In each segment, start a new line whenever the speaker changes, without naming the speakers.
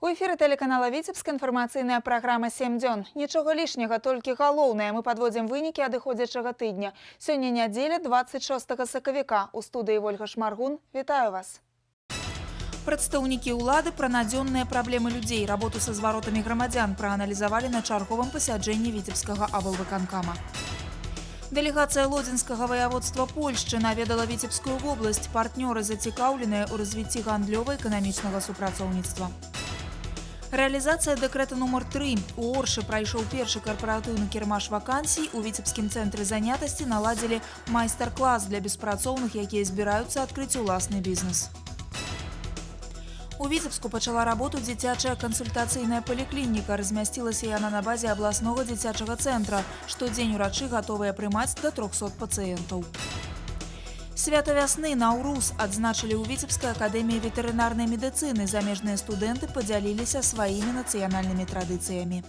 У эфіры тэлеканала Віцебск інфармацыйная праграма «7 дзён». Нічога лішняга, толькі галоўнае. Мы падводзім вынікі адыходзячага тыдня. Сёння нядзеля, 26 сакавіка. У студыі Ольга Шмаргун. Вітаю вас. Прадстаўнікі ўлады пра надзённыя праблемы людзей, работу са зваротамі грамадзян прааналізавалі на чарговым пасяджэнні Віцебскага аблвыканкама. Дэлегацыя Лодзінскага ваяводства Польшчы наведала Віцебскую вобласць. Партнёры зацікаўленыя ў развіцці гандлёва-эканамічнага супрацоўніцтва. Реализация декрета номер 3. У Оршы прайшоў першы карпаратыўны кірмаш вакансій. У Віцебскім цэнтры занятасці наладзілі майстар-клас для беспрацоўных, якія збіраюцца адкрыць уласны бізнес. У Віцебску пачала работу дзіцячая кансультацыйная паліклініка. Размясцілася яна на базе абласнога дзіцячага цэнтра. Штодзень урачы гатовыя прымаць да 300 пацыентаў. Свята вясны Наўруз адзначылі ў Віцебскай акадэміі ветэрынарнай медыцыны. Замежныя студэнты падзяліліся сваімі нацыянальнымі традыцыямі.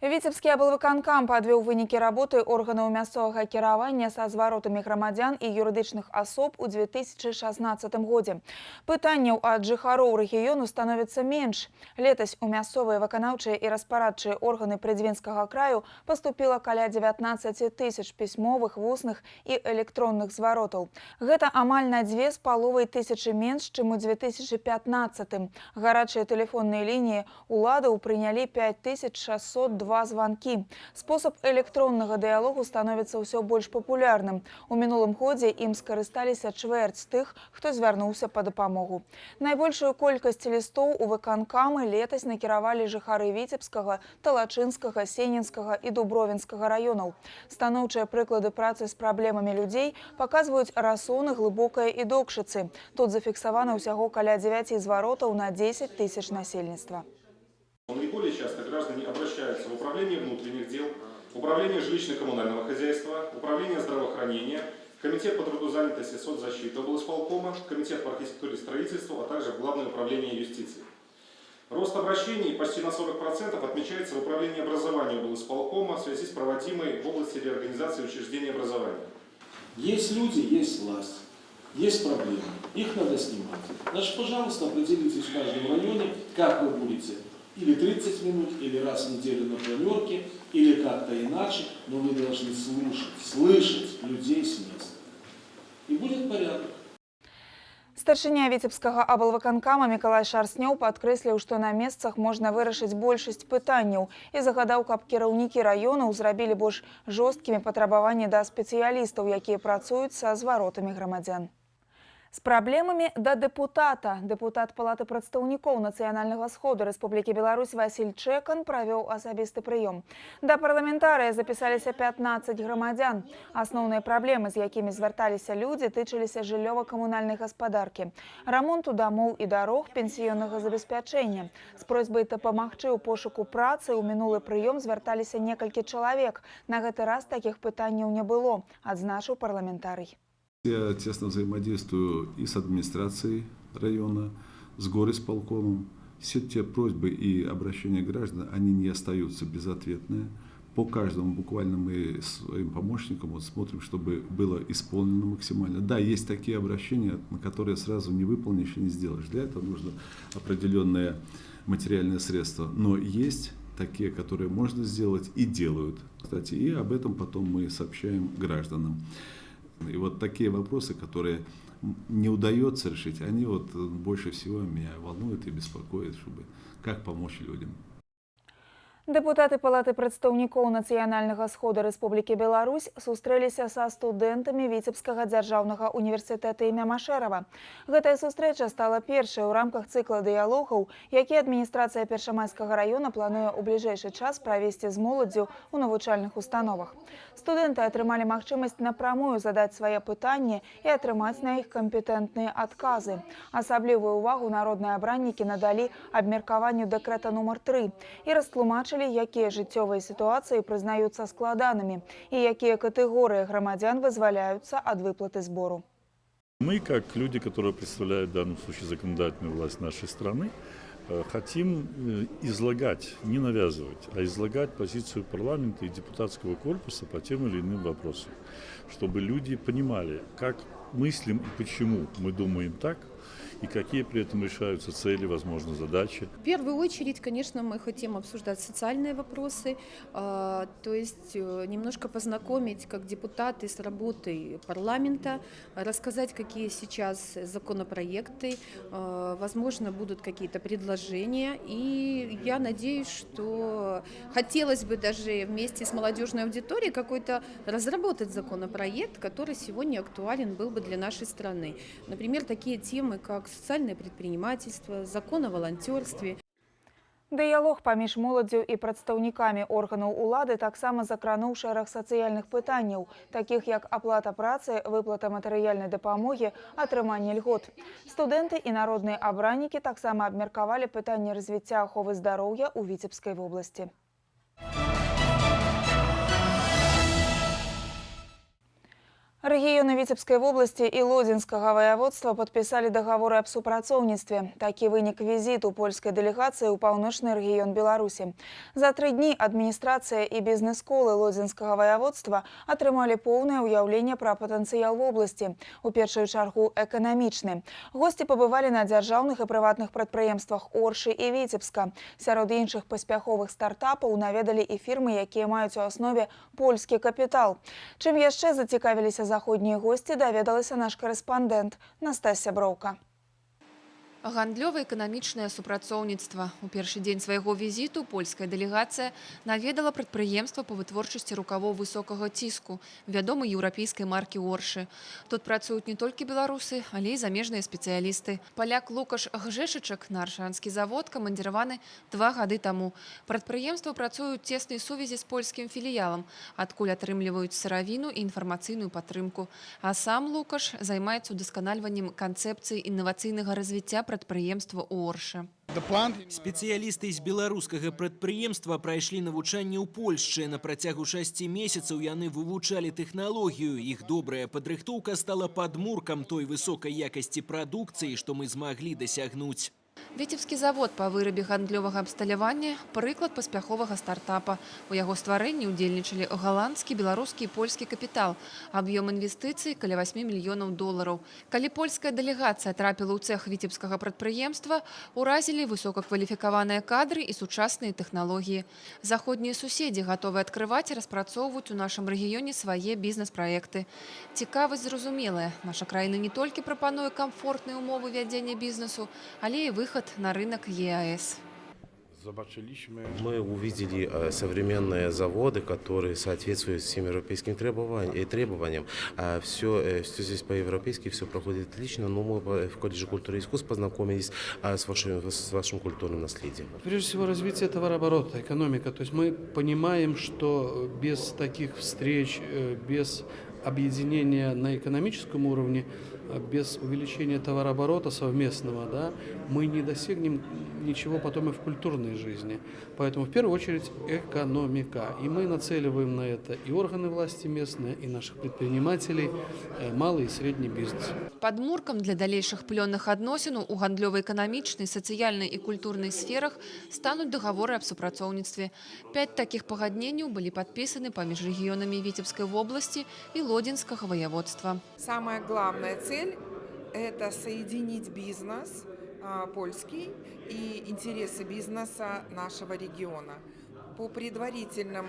Віцебскі аблвыканкам падвёў вынікі работы органаў мясцовага кіравання са зваротамі грамадзян і юрыдычных асоб у 2016 годзе. Пытанняў ад жыхароў рэгіёну становіцца менш. Летась у мясцовыя выканаўчыя і распарадчыя органы Прыдзьвінскага краю паступіла каля 19 тысяч пісьмовых, вусных і электронных зваротаў. Гэта амаль на 2500 менш, чым у 2015. Гарачыя тэлефонныя лініі ўладаў прынялі 5602 званкі. Спосаб электроннага дыялогу становіцца ўсё больш папулярным. У мінулым годзе ім скарысталіся чвэрць тых, хто звярнуўся па дапамогу. Найбольшую колькасць лістоў у выканкамы летась накіравалі жыхары Віцебскага, Талачынскага, Сенінскага і Дубровінскага раёнаў. Станоўчыя прыклады працы з праблемамі людзей паказваюць Расоны, Глыбокае і Докшыцы. Тут зафіксавана ўсяго каля 9 зваротаў на 10 тысяч насельніцтва.
Наиболее часто граждане обращаются в управление внутренних дел, управление жилищно-коммунального хозяйства, управление здравоохранения, комитет по труду, занятости, соцзащиты облсполкома, комитет по архитектуре и строительству, а также Главное управление юстиции. Рост обращений почти на 40% отмечается в управлении образования облсполкома в связи с проводимой в области реорганизации учреждений образования.
Есть люди, есть власть, есть проблемы, их надо снимать. Значит, пожалуйста, определитесь в каждом районе, как вы будете. Или 30 минут, или раз в неделю на планерке, или как-то иначе, но вы должны слышать людей с места. И будет порядок.
Старшыня Віцебскага аблвыканкама Мікалай Шарснёў падкрэсліў, што на месцах можна вырашыць большасць пытанняў і загадаў, каб кіраўнікі раёнаў зрабілі больш жорсткімі патрабаванні да спецыялістаў, якія працуюць са зваротамі грамадзян. З праблемамі да дэпутата. Дэпутат Палаты прадстаўнікоў Нацыянальнага сходу Рэспублікі Беларусь Васіль Чэкан правёў асабісты прыём. Да парламентарыя запісаліся 15 грамадзян. Асноўныя праблемы, з якімі звярталіся людзі, тычыліся жыллёва-камунальнай гаспадаркі, рамонту дамоў і дарог, пенсіённага забеспячэння. З просьбай дапамагчы ў пошуку працы ў мінулы прыём звярталіся некалькі чалавек. На гэты раз такіх пытанняў не было, адзначыў парламентарый.
Я тесно взаимодействую и с администрацией района, с горисполкомом. Все те просьбы и обращения граждан, они не остаются безответные. По каждому буквально мы своим помощникам смотрим, чтобы было исполнено максимально. Да, есть такие обращения, на которые сразу не выполнишь и не сделаешь. Для этого нужно определенные материальные средства. Но есть такие, которые можно сделать и делают. Кстати, и об этом потом мы сообщаем гражданам. И вот такие вопросы, которые не удается решить, они вот больше всего меня волнуют и беспокоят, чтобы как помочь людям.
Дэпутаты Палаты прадстаўнікоў Нацыянальнага сходу Рэспублікі Беларусь сустрэліся са студэнтамі Віцебскага дзяржаўнага універсітэта імя Машэрава. Гэтая сустрэча стала першай у рамках цыкла дыялогаў, які адміністрацыя Першамайскага раёна плануе ў бліжэйшы час правесці з моладдзю ў навучальных установах. Студэнты атрымалі магчымасць напрамую задаць свае пытанні і атрымаць на іх кампетэнтныя адказы. Асаблівую ўвагу народныя абраннікі надалі абмеркаванню дэкрэта номер 3 і растлумачылі, якія жыццёвыя сітуацыі прызнаюцца складанымі і якія катэгорыі грамадзян вызваляюцца ад выплаты збору.
Мы, как люди, которые представляют в данном случае законодательную власть нашей страны, хотим излагать, не навязывать, а излагать позицию парламента и депутатского корпуса по тем или иным вопросам, чтобы люди понимали, как мыслим и почему мы думаем так, и какие при этом решаются цели, возможно, задачи.
В первую очередь, конечно, мы хотим обсуждать социальные вопросы, то есть немножко познакомить как депутаты с работой парламента, рассказать, какие сейчас законопроекты, возможно, будут какие-то предложения. И я надеюсь, что хотелось бы даже вместе с молодежной аудиторией какой-то разработать законопроект, который сегодня актуален был бы для нашей страны. Например, такие темы, как социальное предпринимательство, закон о волонтерстве.
Дыялог паміж моладдзю і прадстаўнікамі органаў улады таксама закрануў шэраг сацыяльных пытанняў, такіх як аплата працы, выплата матэрыяльнай дапамогі, атрыманне льгот. Студэнты і народныя абраннікі таксама абмеркавалі пытанне развіцця аховы здароўя ў Віцебскай вобласці. Рэгіёны Віцебскай вобласці і Лодзінскага ваяводства падпісалі дагаворы аб супрацоўніцтве. Такі вынік візіту польскай дэлегацыі ў паўночны рэгіён Беларусі. За 3 дні адміністрацыя і бізнес-колы Лодзінскага ваяводства атрымалі поўнае ўяўленне пра патэнцыял вобласці, у першую чаргу эканамічны. Госці пабывалі на дзяржаўных і прыватных прадпрыемствах Оршы і Віцебска. Сярод іншых паспяховых стартапаў наведалі і фірмы, якія маюць у аснове польскі капітал. Чым яшчэ зацікавіліся заходнія госці, даведалася наш корэспандэнт Настасья Броўка.
Гандлёва-эканамічнае супрацоўніцтва. У першы дзень свайго візіту польская дэлегацыя наведала прадпрыемства па вытворчасці рукавоў высокага ціску, вядомай еўрапейскай маркі Оршы. Тут працуюць не толькі беларусы, але і замежныя спецыялісты. Паляк Лукаш Гжэшычак на аршанскі завод камандзіраваны 2 гады таму. Прадпрыемства працуюць у цеснай сувязі з польскім філіялам, адкуль атрымліваюць сыравіну і інфармацыйную падтрымку. А сам Лукаш займаецца удасканальваннем канцэпцыі інавацыйнага развіцця прадпрыемства ў Оршы.
Спецыялісты з беларускага прадпрыемства прайшлі навучанне ў Польшчы. На працягу 6 месяцаў яны вывучалі тэхналогію. Іх добрая падрыхтоўка стала падмуркам той высокай якасці прадукцыі, што мы змаглі дасягнуць.
Віцебскі завод па вырабе гандлёвага абсталявання – прыклад паспяховага стартапа. У яго стварэнні ўдзельнічалі галандскі, беларускі і польскі капітал. Аб'ём інвестыцый – каля 8 мільёнаў долараў. Калі польская дэлегацыя трапіла ў цэх віцебскага прадпрыемства, уразілі высокакваліфікаваныя кадры і сучасныя тэхналогіі. Заходнія суседзі гатовы адкрываць і распрацоўваць у нашым рэгіёне свае бізнес-праекты. Цікавасць зразумелая. Наша краіна не толькі прапануе камфортныя умовы вядзення бізнесу, але і выход на рынок ЕАЭС.
Мы увидели современные заводы, которые соответствуют всем европейским требованиям. Все здесь по-европейски, все проходит отлично, но мы в колледже культуры и искусств познакомились с вашим культурным наследием.
Прежде всего, развитие товарооборота, экономика. То есть мы понимаем, что без таких встреч, без объединения на экономическом уровне, без увеличения товарооборота совместного, да, мы не достигнем ничего потом и в культурной жизни. Поэтому в первую очередь экономика. И мы нацеливаем на это и органы власти местные, и наших предпринимателей, малый и средний бизнес.
Падмуркам для далейшых плённых адносін у гандлёва-эканамічнай, сацыяльнай і культурнай сферах стануць дагаворы аб супрацоўніцтве. 5 такіх пагадненняў былі падпісаны паміж рэгіёнамі Віцебскай вобласці і Лодзінскага ваяводства.
Самая главная цель – это соединить бизнес польский и интересы бизнеса нашего региона. По предварительным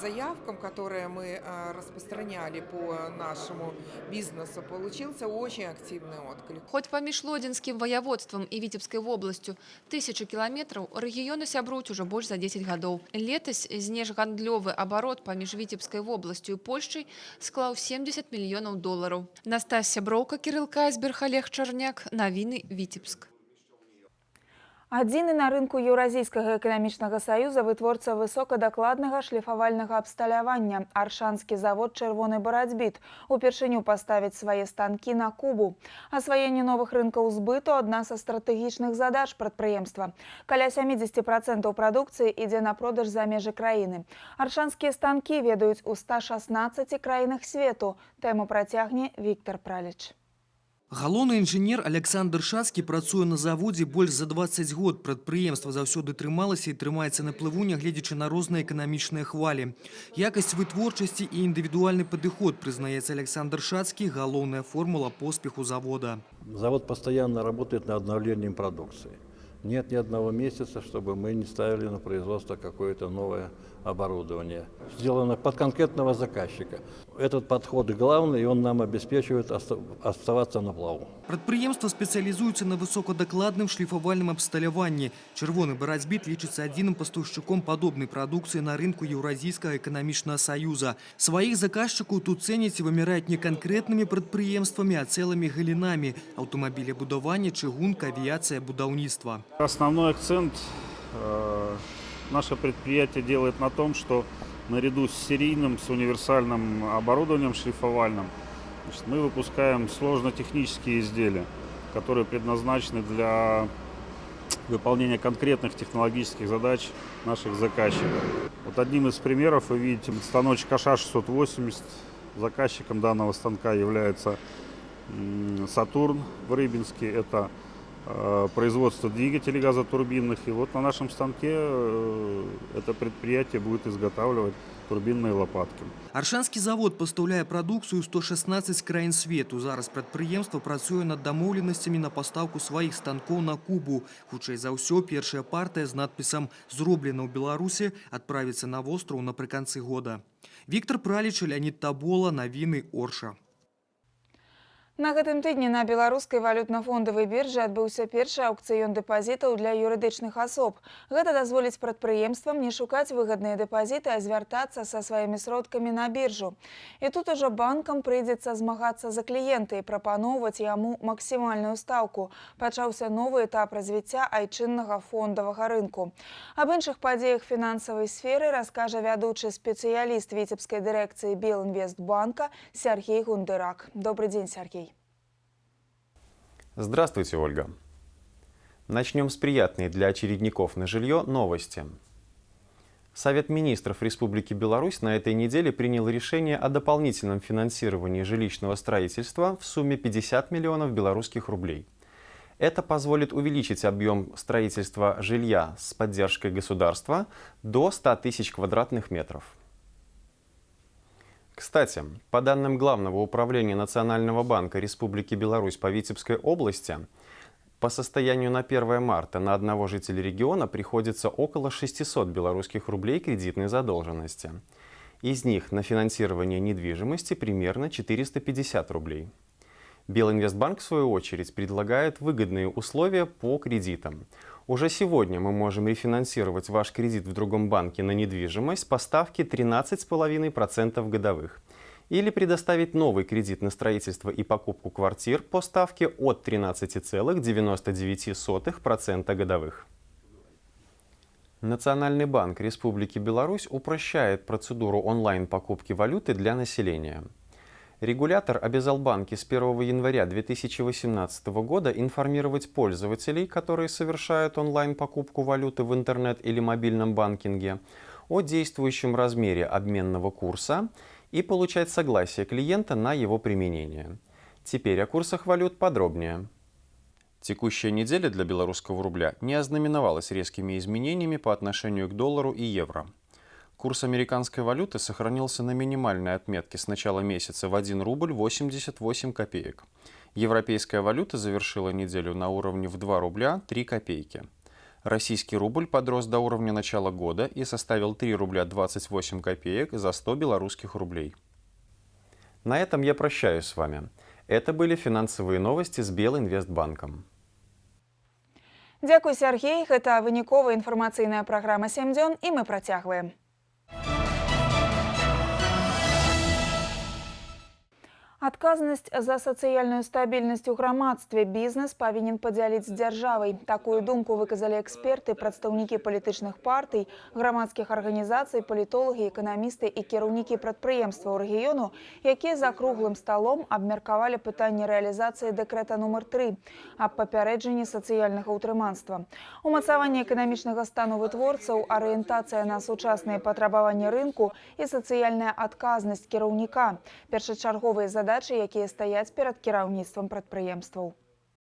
заявкам, которые мы распространяли по нашему бизнесу, получился очень активный отклик.
Хоть паміж Лодзінскім ваяводствам і Віцебскай вобласцю 1000 кіламетраў, рэгіёны сябруюць ужо больш за 10 гадоў. Летась знешгандлёвы абарот паміж Віцебскай вобласцю і Польшчай склаў 70 мільёнаў долараў. Настасья Броўка, Кірыл Кайсберг, Олег Чарняк. Навіны Віцебск.
Адзіны на рынку Еўразійскага эканамічнага саюза вытворца высокадакладнага шліфавальнага абсталявання. Аршанскі завод «Чырвоны барацьбіт» упершыню паставіць свае станкі на Кубу. Асваенне новых рынкаў збыту – адна са стратэгічных задач прадпрыемства. Каля 70% прадукцыі ідзе на продаж за межы краіны. Аршанскія станкі ведаюць у 116 краінах свету. Тэму працягне Віктор Праліч.
Галоўны інжынер Александр Шацкі працуе на заводзе больш за 20 год. Прадпрыемства заўсёды трымалася і трымаецца на плыву, нягледзячы на розныя эканамічныя хвалі. Якасць вытворчасці і індывідуальны падыход, прызнаецца Александр Шацкі, галоўная формула поспеху завода.
Завод постоянно работает над обновлением продукции. Нет ни одного месяца, чтобы мы не ставили на производство какое-то новое оборудование. Сделано под конкретного заказчика. Этот подход главный, и он нам обеспечивает оставаться на плаву.
Прадпрыемства спецыялізуюцца на высокадакладным шліфавальным абсталяванні. Чырвоны барацьбіт лічыцца адзіным пастаўшчыком падобнай прадукцыі на рынку Еўразійскага эканамічнага саюза. Сваіх заказчыкаў тут цэняць і вымяраюць не канкрэтнымі прадпрыемствамі, а цэлымі галінамі – аўтамабілебудаванне, чыгунка, авіяцыя, будаўніцтва.
Основной акцент наше предприятие делает на том, что наряду с серийным, с универсальным оборудованием шлифовальным, мы выпускаем сложно-технические изделия, которые предназначены для выполнения конкретных технологических задач наших заказчиков. Вот одним из примеров вы видите станочек АШ-680. Заказчиком данного станка является Сатурн в Рыбинске. Это производство двигателей газотурбинных. И вот на нашем станке это предприятие будет изготавливать турбинные лопатки.
Аршанскі завод пастаўляе прадукцыю 116 краін свету. Зараз прадпрыемства працуе над дамоўленасцямі на пастаўку сваіх станкоў на Кубу. Хутчэй за ўсё, першая партыя з надпісам «Зроблена ў Беларусі» адправіцца на востраў напрыканцы года. Віктор Праліч, Леонид Табола, навіны Орша.
На гэтым тыдні на беларускай валютна-фондавай біржы адбыўся першы аўкцыён дэпазітаў для юрыдычных асоб. Гэта дазволіць прадпрыемствам не шукаць выгадныя дэпазіты, а звяртацца са сваімі сродкамі на біржу. І тут ужо банкам прыйдзецца змагацца за кліента і прапаноўваць яму максімальную стаўку. Пачаўся новы этап развіцця айчыннага фондавага рынку. Аб іншых падзеях фінансавай сферы раскажа вядучы спецыяліст Віцебскай дырэкцыі Белінвестбанка Сергей Гундырак. Добрый день, Сергей.
Здравствуйте, Ольга. Начнем с приятной для очередников на жилье новости. Совет министров Республики Беларусь на этой неделе принял решение о дополнительном финансировании жилищного строительства в сумме 50 миллионов белорусских рублей. Это позволит увеличить объем строительства жилья с поддержкой государства до 100 тысяч квадратных метров. Кстати, по данным Главного управления Национального банка Республики Беларусь по Витебской области, по состоянию на 1 марта на одного жителя региона приходится около 600 белорусских рублей кредитной задолженности. Из них на финансирование недвижимости примерно 450 рублей. Белинвестбанк, в свою очередь, предлагает выгодные условия по кредитам. Уже сегодня мы можем рефинансировать ваш кредит в другом банке на недвижимость по ставке 13,5% годовых. Или предоставить новый кредит на строительство и покупку квартир по ставке от 13,99% годовых. Национальный банк Республики Беларусь упрощает процедуру онлайн-покупки валюты для населения. Регулятор обязал банки с 1 января 2018 года информировать пользователей, которые совершают онлайн-покупку валюты в интернет или мобильном банкинге, о действующем размере обменного курса и получать согласие клиента на его применение. Теперь о курсах валют подробнее. Текущая неделя для белорусского рубля не ознаменовалась резкими изменениями по отношению к доллару и евро. Курс американской валюты сохранился на минимальной отметке с начала месяца в 1 рубль 88 копеек. Европейская валюта завершила неделю на уровне в 2 рубля 3 копейки. Российский рубль подрос до уровня начала года и составил 3 рубля 28 копеек за 100 белорусских рублей. На этом я прощаюсь с вами. Это были финансовые новости с Белинвестбанком.
Дякую, Сергей. Это выніковая информационная программа «7 дзён», и мы працягваем. Адказнасць за сацыяльную стабільнасць у грамадстве бізнес павінен падзяліць з дзяржавай. Такую думку выказалі эксперты, прадстаўнікі палітычных партый, грамадскіх арганізацый, палітолагі, эканамісты і кіраўнікі прадпрыемстваў рэгіёну, якія за круглым сталом абмеркавалі пытанне рэалізацыі дэкрэта нумар 3 аб папярэджанні сацыяльнага ўтрыманства. Умацаванне эканамічнага стану вытворцаў, арыентацыя на сучасныя патрабаванні рынку і сацыяльная адказнасць кіраўніка. Першачарговыя задачы задачы, якія стаяць перад кіраўніцтвам прадпрыемстваў.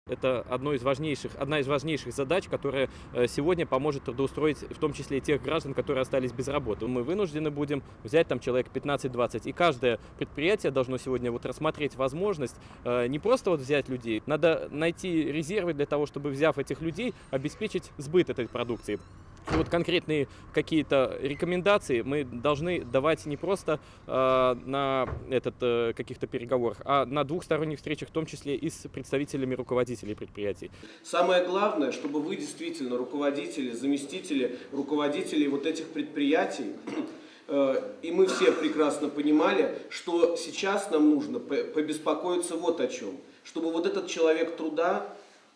Это одна из важнейших задач, которая сегодня поможет трудоустроить в том числе и тех граждан, которые остались без работы. Мы вынуждены будем взять там человек 15-20. И каждое предприятие должно сегодня рассмотреть возможность не просто взять людей, надо найти резервы для того, чтобы, взяв этих людей, обеспечить сбыт этой продукции. И конкретные какие-то рекомендации мы должны давать не просто на каких-то переговорах, а на двухсторонних встречах, в том числе и с представителями руководителей предприятий.
Самое главное, чтобы вы действительно руководители, заместители руководителей вот этих предприятий, и мы все прекрасно понимали, что сейчас нам нужно побеспокоиться вот о чем. Чтобы вот этот человек труда,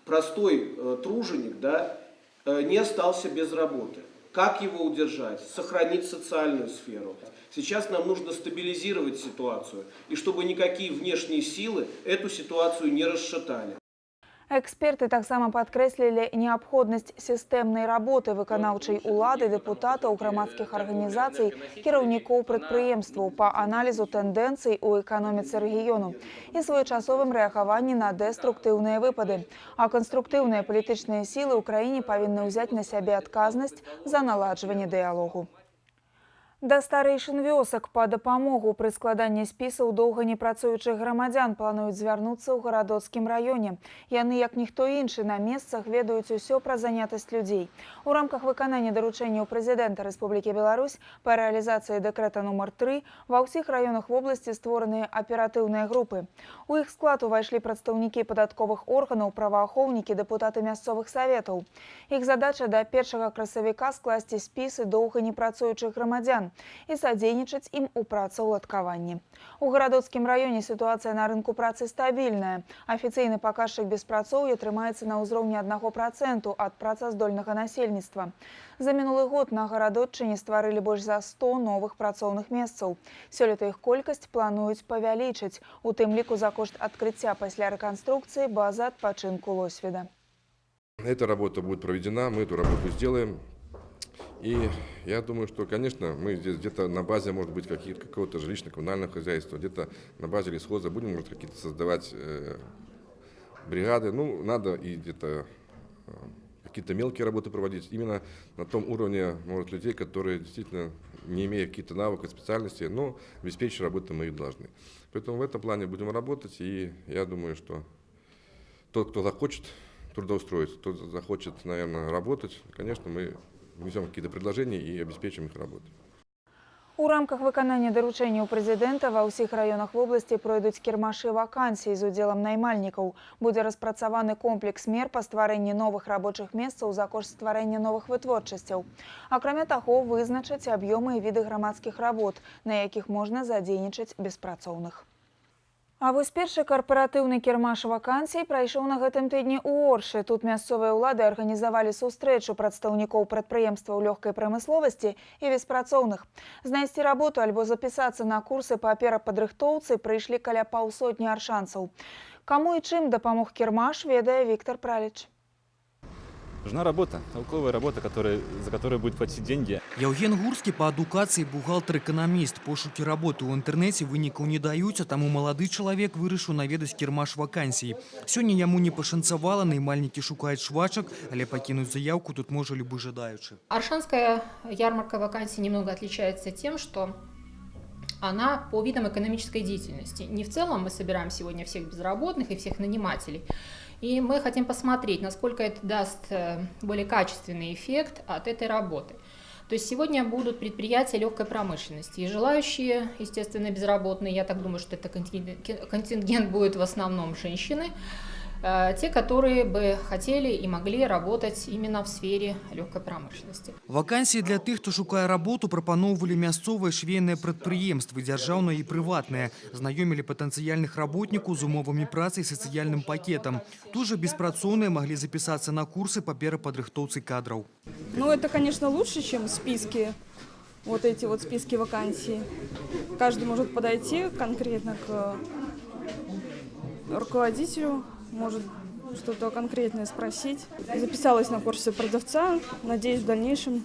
простой труженик, да, не остался без работы. Как его удержать? Сохранить социальную сферу. Сейчас нам нужно стабилизировать ситуацию, и чтобы никакие внешние силы эту ситуацию не расшатали.
Эксперты таксама падкрэслілі неабходнасць сістэмнай работы выканаўчай улады, дэпутатаў, грамадскіх арганізацый, кіраўнікоў прадпрыемстваў па аналізу тэндэнцый у эканоміцы рэгіёну і своечасовым рэагаванні на дэструктыўныя выпады. А канструктыўныя палітычныя сілы ў краіне павінны ўзяць на сябе адказнасць за наладжванне дыялогу. Да старэйшын вёсак па дапамогу пры складанні спісаў доўга непрацуючых грамадзян плануюць звярнуцца ў гарадоцкім раёне. Яны, як ніхто іншы, на месцах ведаюць усё пра занятасць людзей. У рамках выканання даручэнняў прэзідэнта Рэспублікі Беларусь па рэалізацыі дэкрэта нумар 3 ва ўсіх раёнах вобласці створаныя аператыўныя групы. У іх склад увайшлі прадстаўнікі падатковых органаў, праваахоўнікі, дэпутаты мясцовых саветаў. Іх задача да 1 красавіка скласці спісы доўга непрацуючых грамадзян і садзейнічаць ім у працаўладкаванні. У гарадоцкім раёне сітуацыя на рынку працы стабільная. Афіцыйны паказчык беспрацоўя трымаецца на ўзроўні 1% ад працаздольнага насельніцтва. За мінулы год на гарадотчыне стварылі больш за 100 новых працоўных месцаў. Сёлета іх колькасць плануюць павялічыць, у тым ліку за кошт адкрыцця пасля рэканструкцыі базы адпачынку Лосведа.
Эта работа будет проведена, мы эту работу сделаем. И я думаю, что, конечно, мы здесь где-то на базе, может быть, какого-то жилищно-коммунального хозяйства, где-то на базе лесхоза будем, может, какие-то создавать бригады. Ну, надо и где-то какие-то мелкие работы проводить именно на том уровне, может, людей, которые действительно, не имея каких-то навыков, специальностей, но обеспечить работу мы их должны. Поэтому в этом плане будем работать, и я думаю, что тот, кто захочет трудоустроиться, кто захочет, наверное, работать, конечно, мы внесем какие-то предложения и обеспечим их работу.
У рамках выканання даручэнняў прэзідэнта ва ўсіх раёнах вобласці пройдуць кірмашы вакансій з удзелам наймальнікаў. Будзе распрацаваны комплекс мер па стварэнні новых рабочых месцаў за кошт стварэння новых вытворчасцяў. Акрамя таго, вызначаць аб'ёмы і віды грамадскіх работ, на якіх можна задзейнічаць беспрацоўных. А вось першы карпаратыўны кірмаш вакансій прайшоў на гэтым тыдні ў Оршы. Тут мясцовыя ўлады арганізавалі сустрэчу прадстаўнікоў прадпрыемстваў лёгкай прамысловасці і беспрацоўных. Знайсці работу альбо запісацца на курсы па перападрыхтоўцы прыйшлі каля паўсотні аршанцаў. Каму і чым дапамог кірмаш, ведае Віктор Праліч.
Нужна работа, толковая работа, за которую будет платить деньги.
Евген Гурский по адукации бухгалтер-экономист. Пошуки работы в интернете вынікаў не даюць, а таму малады чалавек вырашыў наведаць кірмаш вакансій. Сёння яму не пашанцавала, наймальнікі шукаюць швачак, але пакінуць заявку тут можа любы жадаючы.
Аршанская ярмарка вакансий немного отличается тем, что она по видам экономической деятельности. Не в целом мы собираем сегодня всех безработных и всех нанимателей. И мы хотим посмотреть, насколько это даст более качественный эффект от этой работы. То есть сегодня будут предприятия легкой промышленности. И желающие, естественно, безработные, я так думаю, что это контингент будет в основном женщины, те, которые бы хотели и могли работать именно в сфере легкой промышленности.
Вакансии для тех, кто шукае работу, прапаноўвалі мясцовыя швейныя прадпрыемствы, дзяржаўныя і прыватныя. Знаёмілі патэнцыяльных работнікаў з умовамі працы і сацыяльным пакетам. Тут же беспрацоўныя могли записаться на курсы по перападрыхтоўцы кадраў.
Ну, это, конечно, лучше, чем списки, вот эти вот списки вакансий. Каждый может подойти конкретно к руководителю, может что-то конкретное спросить. Записалась на курсы продавца, надеюсь в дальнейшем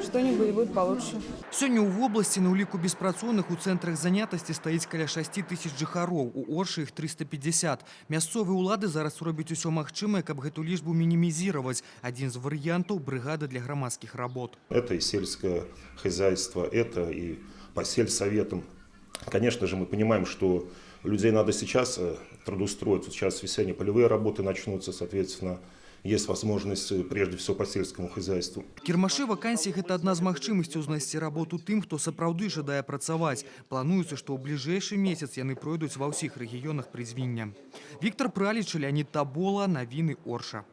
что-нибудь будет получше.
Сёння ў вобласці на ўліку беспрацоўных у цэнтрах занятасці стаіць каля 6 тысяч жыхароў, у Оршы іх 350. Мясцовыя ўлады зараз робяць усё магчымае, каб гэту лічбу мінімізировать. Адзін з варыянтаў – бригада для громадских работ.
Это и сельское хозяйство, это и по сельсоветам. Конечно же, мы понимаем, что людей надо сейчас трудоустроиться. Сейчас весенне-полевые работы начнутся, соответственно, есть возможность прежде всего по сельскому хозяйству.
Кірмашы вакансій – гэта адна з магчымасцяў знайсці работу тым, хто сапраўды жадае працаваць. Плануецца, што ў бліжэйшы месяц яны пройдуць ва ўсіх рэгіёнах прызвіння. Віктор Праліч, Леонид Табола, навіны Орша.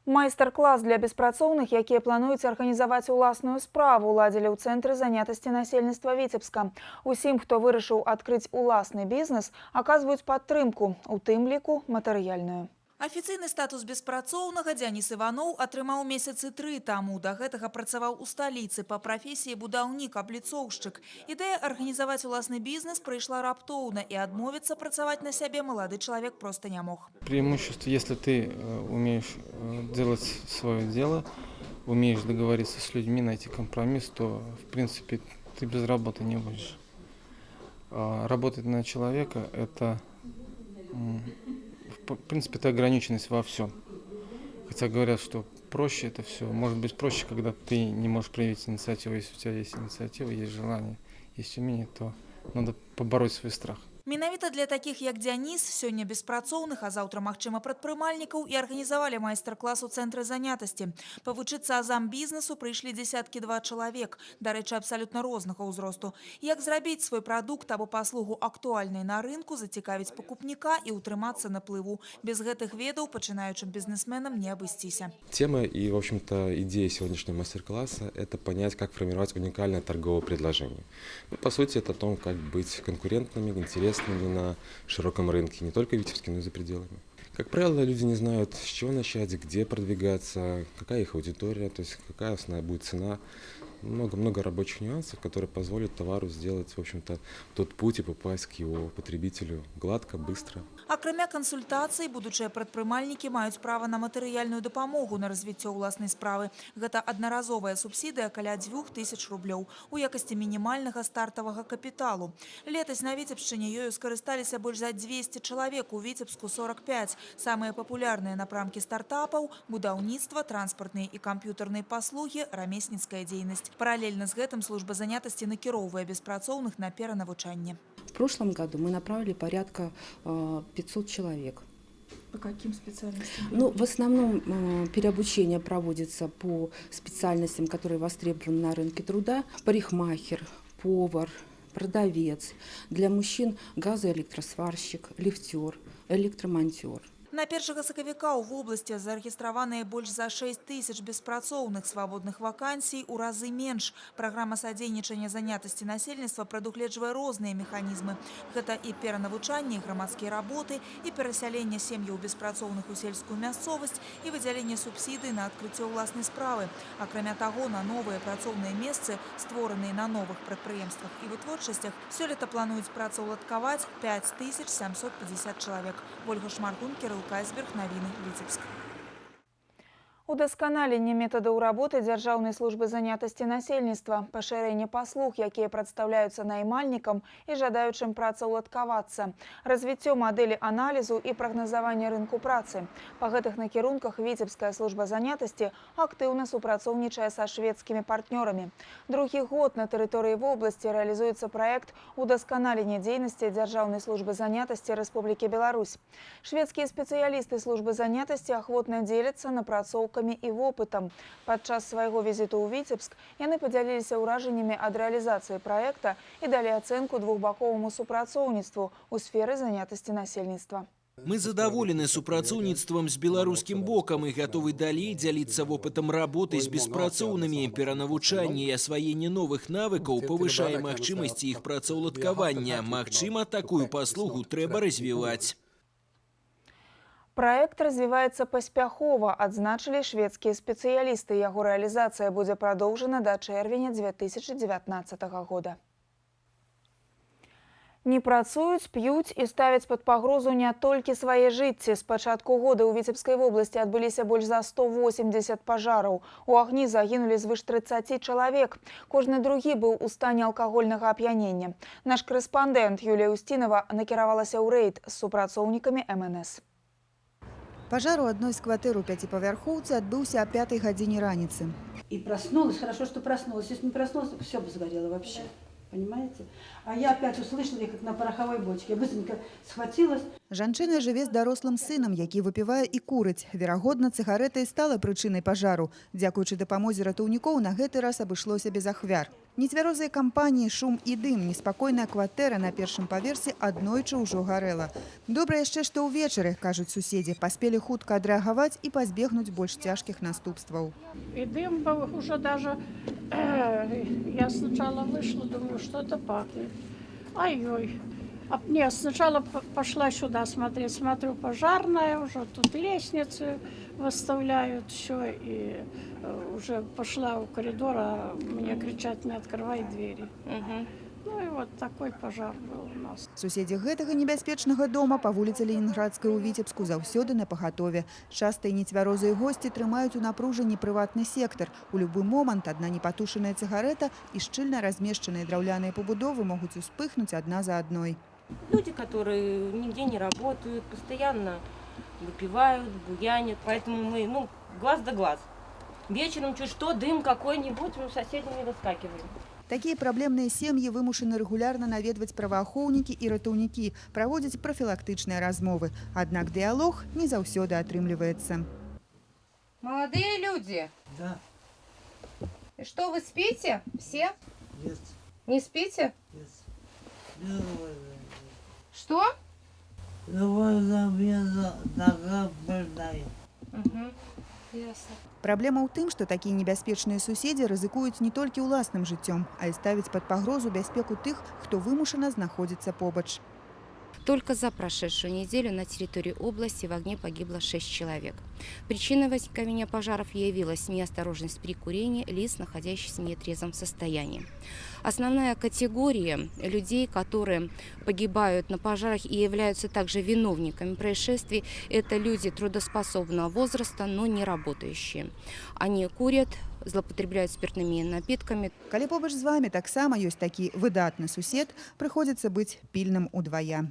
Майстар-клас для беспрацоўных, якія плануюць арганізаваць уласную справу, уладзілі ў цэнтры занятасці насельніцтва Віцебска. Усім, хто вырашыў адкрыць уласны бізнес, аказваюць падтрымку, у тым ліку матэрыяльную.
Афіцыйны статус беспрацоўнага Дзяніс Іваноў атрымаў месяцы 3 таму. Да гэтага працаваў у сталіцы па прафесіі будаўнік-абліцоўшчык. Ідэя арганізаваць уласны бізнес прыйшла раптоўна, і адмовіцца працаваць на сябе малады чалавек проста не мог.
Преимущество, если ты умеешь делать свое дело, умеешь договориться с людьми, найти компромисс, то, в принципе, ты без работы не будешь. Работать на человека – это... В принципе, это ограниченность во всем. Хотя говорят, что проще это все. Может быть проще, когда ты не можешь проявить инициативу. Если у тебя есть инициатива, есть желание, есть умение, то надо побороть свой страх.
Менавіта для такіх, як Дзяніс, сёння беспрацоўных, а заўтра, магчыма, прадпрымальнікаў і арганізавалі майстар-клас у цэнтры занятасці. Павучыцца азам бізнесу прыйшлі дзесяткі-два чалавек, дарэчы, абсалютна рознага ўзросту. Як зрабіць свой прадукт або паслугу актуальнай на рынку, зацікавіць пакупніка і ўтрымацца на плыву. Без гэтых ведаў пачынаючым бізнесменам не абысціся.
Тема и, в общем-то, идея сегодняшнего мастер-класса – это понять, как формировать уникальное торговое предложение. Ну, по сути, это о том, как быть конкурентными, интересными на широком рынке, не только в Витебске, но и за пределами. Как правило, люди не знают, с чего начать, где продвигаться, какая их аудитория, то есть какая основная будет цена. Много рабочих нюансов, которые позволят товару сделать, в общем-то, тот путь и попасть к его потребителю гладко, быстро.
Акрамя кансультацый, будучыя прадпрымальнікі маюць права на матэрыяльную дапамогу на развіццё ўласнай справы. Гэта аднаразовая субсідыя каля 2000 рублёў у якасці мінімальнага стартавага капіталу. Летась на Віцебшчыне ёю скарысталіся больш за 200 чалавек, у Віцебску 45. Самыя папулярныя напрамкі стартапаў – будаўніцтва, транспартныя і камп'ютарныя паслугі, рамесніцкая дзейнасць. Параллельно с этим служба занятости накіроўвае беспрацоўных на перанавучанне.
В прошлом году мы направили порядка 500 человек.
По каким специальностям?
Ну, в основном переобучение проводится по специальностям, которые востребованы на рынке труда. Парикмахер, повар, продавец. Для мужчин газоэлектросварщик, лифтер, электромонтер.
На 1 сакавіка ў вобласці зарэгістраваныя больш за 6000 беспрацоўных, свабодных вакансій у разы менш. Праграма садзейнічання занятасці насельніцтва прадугледжвае розныя механізмы. Гэта і перанавучанне, і грамадскія работы, і перасяленне сем'яў беспрацоўных у сельскую мясцовасць, і выдзяленне субсідый на адкрыццё ўласнай справы. Акрамя таго, на новыя працоўныя месцы, створаныя на новых прадпрыемствах і вытворчасцях, сёлета плануюць працаўладкаваць 5750 чалавек. Ольга Шмаргун, Кирилл Кайсберг, навіны Віцебск.
Удасканаленне метадаў работы Дзяржаўнай службы занятасці насельніцтва, пашырэнне паслуг, якія прадстаўляюцца наймальнікам і жадаючым працаўладкавацца, развіццё мадэлі аналізу і прагназавання рынку працы. Па гэтых накірунках Віцебская служба занятасці актыўна супрацоўнічае са шведскімі партнёрамі. Другі год на тэрыторыі вобласці рэалізуецца праект удасканалення дзейнасці Дзяржаўнай службы занятасці Рэспублікі Беларусь. Шведскія спецыялісты службы занятасці ахвотна дзеляцца напрацоўкамі і вопытам. Падчас свайго візіту ў Віцебск яны падзяліліся ўражаннямі ад рэалізацыі праекта і далі ацэнку двухбаковаму супрацоўніцтву ў сферы занятасці насельніцтва.
Мы задаволены супрацоўніцтвам з беларускім бокам і гатовы далей дзяліцца вопытам работы з беспрацоўнымі. Перанавучанне і асваенне новых навыкаў павышае магчымасці іх працаўладкавання. Магчыма, такую паслугу трэба развіваць.
Праект развіваецца паспяхова, адзначылі шведскія спецыялісты. Яго рэалізацыя будзе прадоўжана да чэрвеня 2019 года. Не працуюць, п'юць і ставяць пад пагрозу не толькі свае жыцці. З пачатку года ў Віцебскай вобласці адбыліся больш за 180 пажараў. У агні загінулі звыш 30 чалавек. Кожны другі быў у стане алкагольнага ап'янення. Наш корэспандэнт Юлія Устінова накіравалася ў рэйд з супрацоўнікамі МНС.
Пожар у одной из квартир у пятиповерховцы отбылся о 5 године раницы.
И проснулась, хорошо, что проснулась. Если не проснулась, то все бы сгорело вообще. Понимаете? А я опять услышала, как на пороховой бочке. Я быстренько схватилась.
Жанчына жыве з дарослым сынам, які выпівае і курыць. Верагодна, цыгарэта і стала прычынай пажару. Дзякуючы дапамозе ратаўнікоў на гэты раз абышлося без ахвяр. Нецвярозыя кампаніі, шум і дым, неспакойная кватэра на першым паверсе аднойчы ўжо гарэла. Добра яшчэ, што ўвечары, кажуць суседзі, паспелі хутка адрэагаваць і пазбегнуць больш цяжкіх наступстваў.
И дым был уже даже, я сначала вышла, думаю, что-то пахнет. Ой-ой. А нет, сначала пошла сюда смотреть, смотрю, пожарная, уже тут лестницы выставляют, все, и уже пошла в коридор, а мне кричать: не открывай двери. Ну и вот такой пожар был у нас.
Суседзі гэтага небяспечнага дома па вуліцы Ленінградскай у Віцебску заўсёды на пагатове. Часта і нецвярозыя госці трымаюць у напружанні прыватны сектар. У любы момант адна непатушаная цыгарэта і шчыльна размешчаныя драўляныя пабудовы могуць успыхнуць адна за адной.
Люди, которые нигде не работают, постоянно выпивают, буянят, поэтому мы, глаз да глаз. Вечером чуть что, дым какой-нибудь, мы соседями выскакиваем.
Такія праблемныя сем'і вымушаны рэгулярна наведваць праваахоўнікі і ратаўнікі, праводзяць прафілактычныя размовы. Аднак дыялог не заўсёды атрымліваецца.
Молодые люди.
Да.
И что, вы спите? Все?
Нет.
Не спите?
Нет.
Что?
Нога больная.
Ясно.
Праблема ў тым, што такія небяспечныя суседзі рызыкуюць не толькі ўласным жыццём, а і ставіць пад пагрозу бяспеку тых, хто вымушана знаходзіцца побач.
Только за прошедшую неделю на территории области в огне погибло 6 человек. Причиной возникновения пожаров явилась неосторожность при курении лиц, находящихся в нетрезвом состоянии. Основная категория людей, которые погибают на пожарах и являются также виновниками происшествий, это люди трудоспособного возраста, но не работающие. Они курят, злоупотребляют спиртными напитками.
Калі побач з вами таксама ёсць такі выдатны сусед, прыходзіцца быць пільным удвая.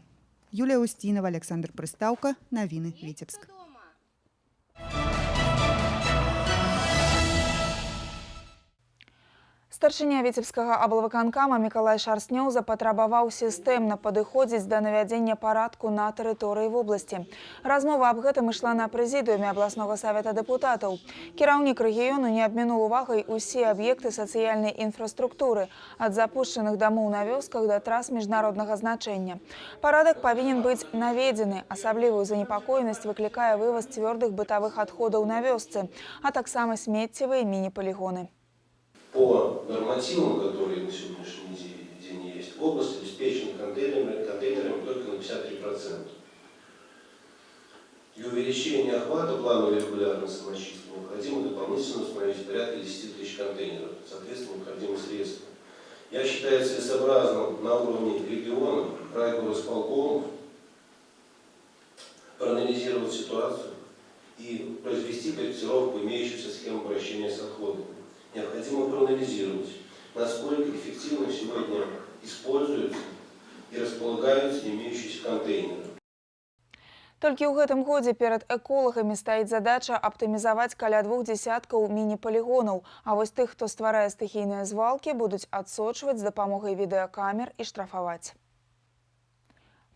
Юлія Устінова, Александр Прыстаўка, навіны Віцебск.
Старшыня Віцебскага аблвыканкама Мікалай Шарстнёў запатрабаваў сістэмна падыходзіць да навядзення парадку на тэрыторыі вобласці. Размова аб гэтым ішла на прэзідыуме абласнога савета дэпутатаў. Кіраўнік рэгіёну не абмінуў увагай усе аб'екты сацыяльнай інфраструктуры, ад запушчаных дамоў на вёсках да трас міжнароднага значэння. Парадак павінен быць наведзены. Асаблівую занепакоенасць выклікае вываз цвёрдых бытавых адходаў на вёсцы, а таксама смеццевыя міні-полігоны.
По нормативам, которые на сегодняшний день есть, область обеспечена контейнерами только на 53%. Для увеличения охвата плановой регулярной самочистки необходимо дополнительно установить порядка 10 тысяч контейнеров, соответственно, необходимы средства. Я считаю целесообразным на уровне региона, райгорисполкомов проанализировать ситуацию и произвести корректировку имеющихся схем обращения с отходами. Необходимо проанализировать, насколько эффективно сегодня используются и располагаются имеющиеся контейнеры.
Толькі ў гэтым годзе перад эколагамі стаіць задача аптымізаваць каля 2 десяткаў міні-полігонаў, а вось тых, хто стварае стыхійныя звалкі, будуць адсочваць з дапамогай відэакамер і штрафаваць.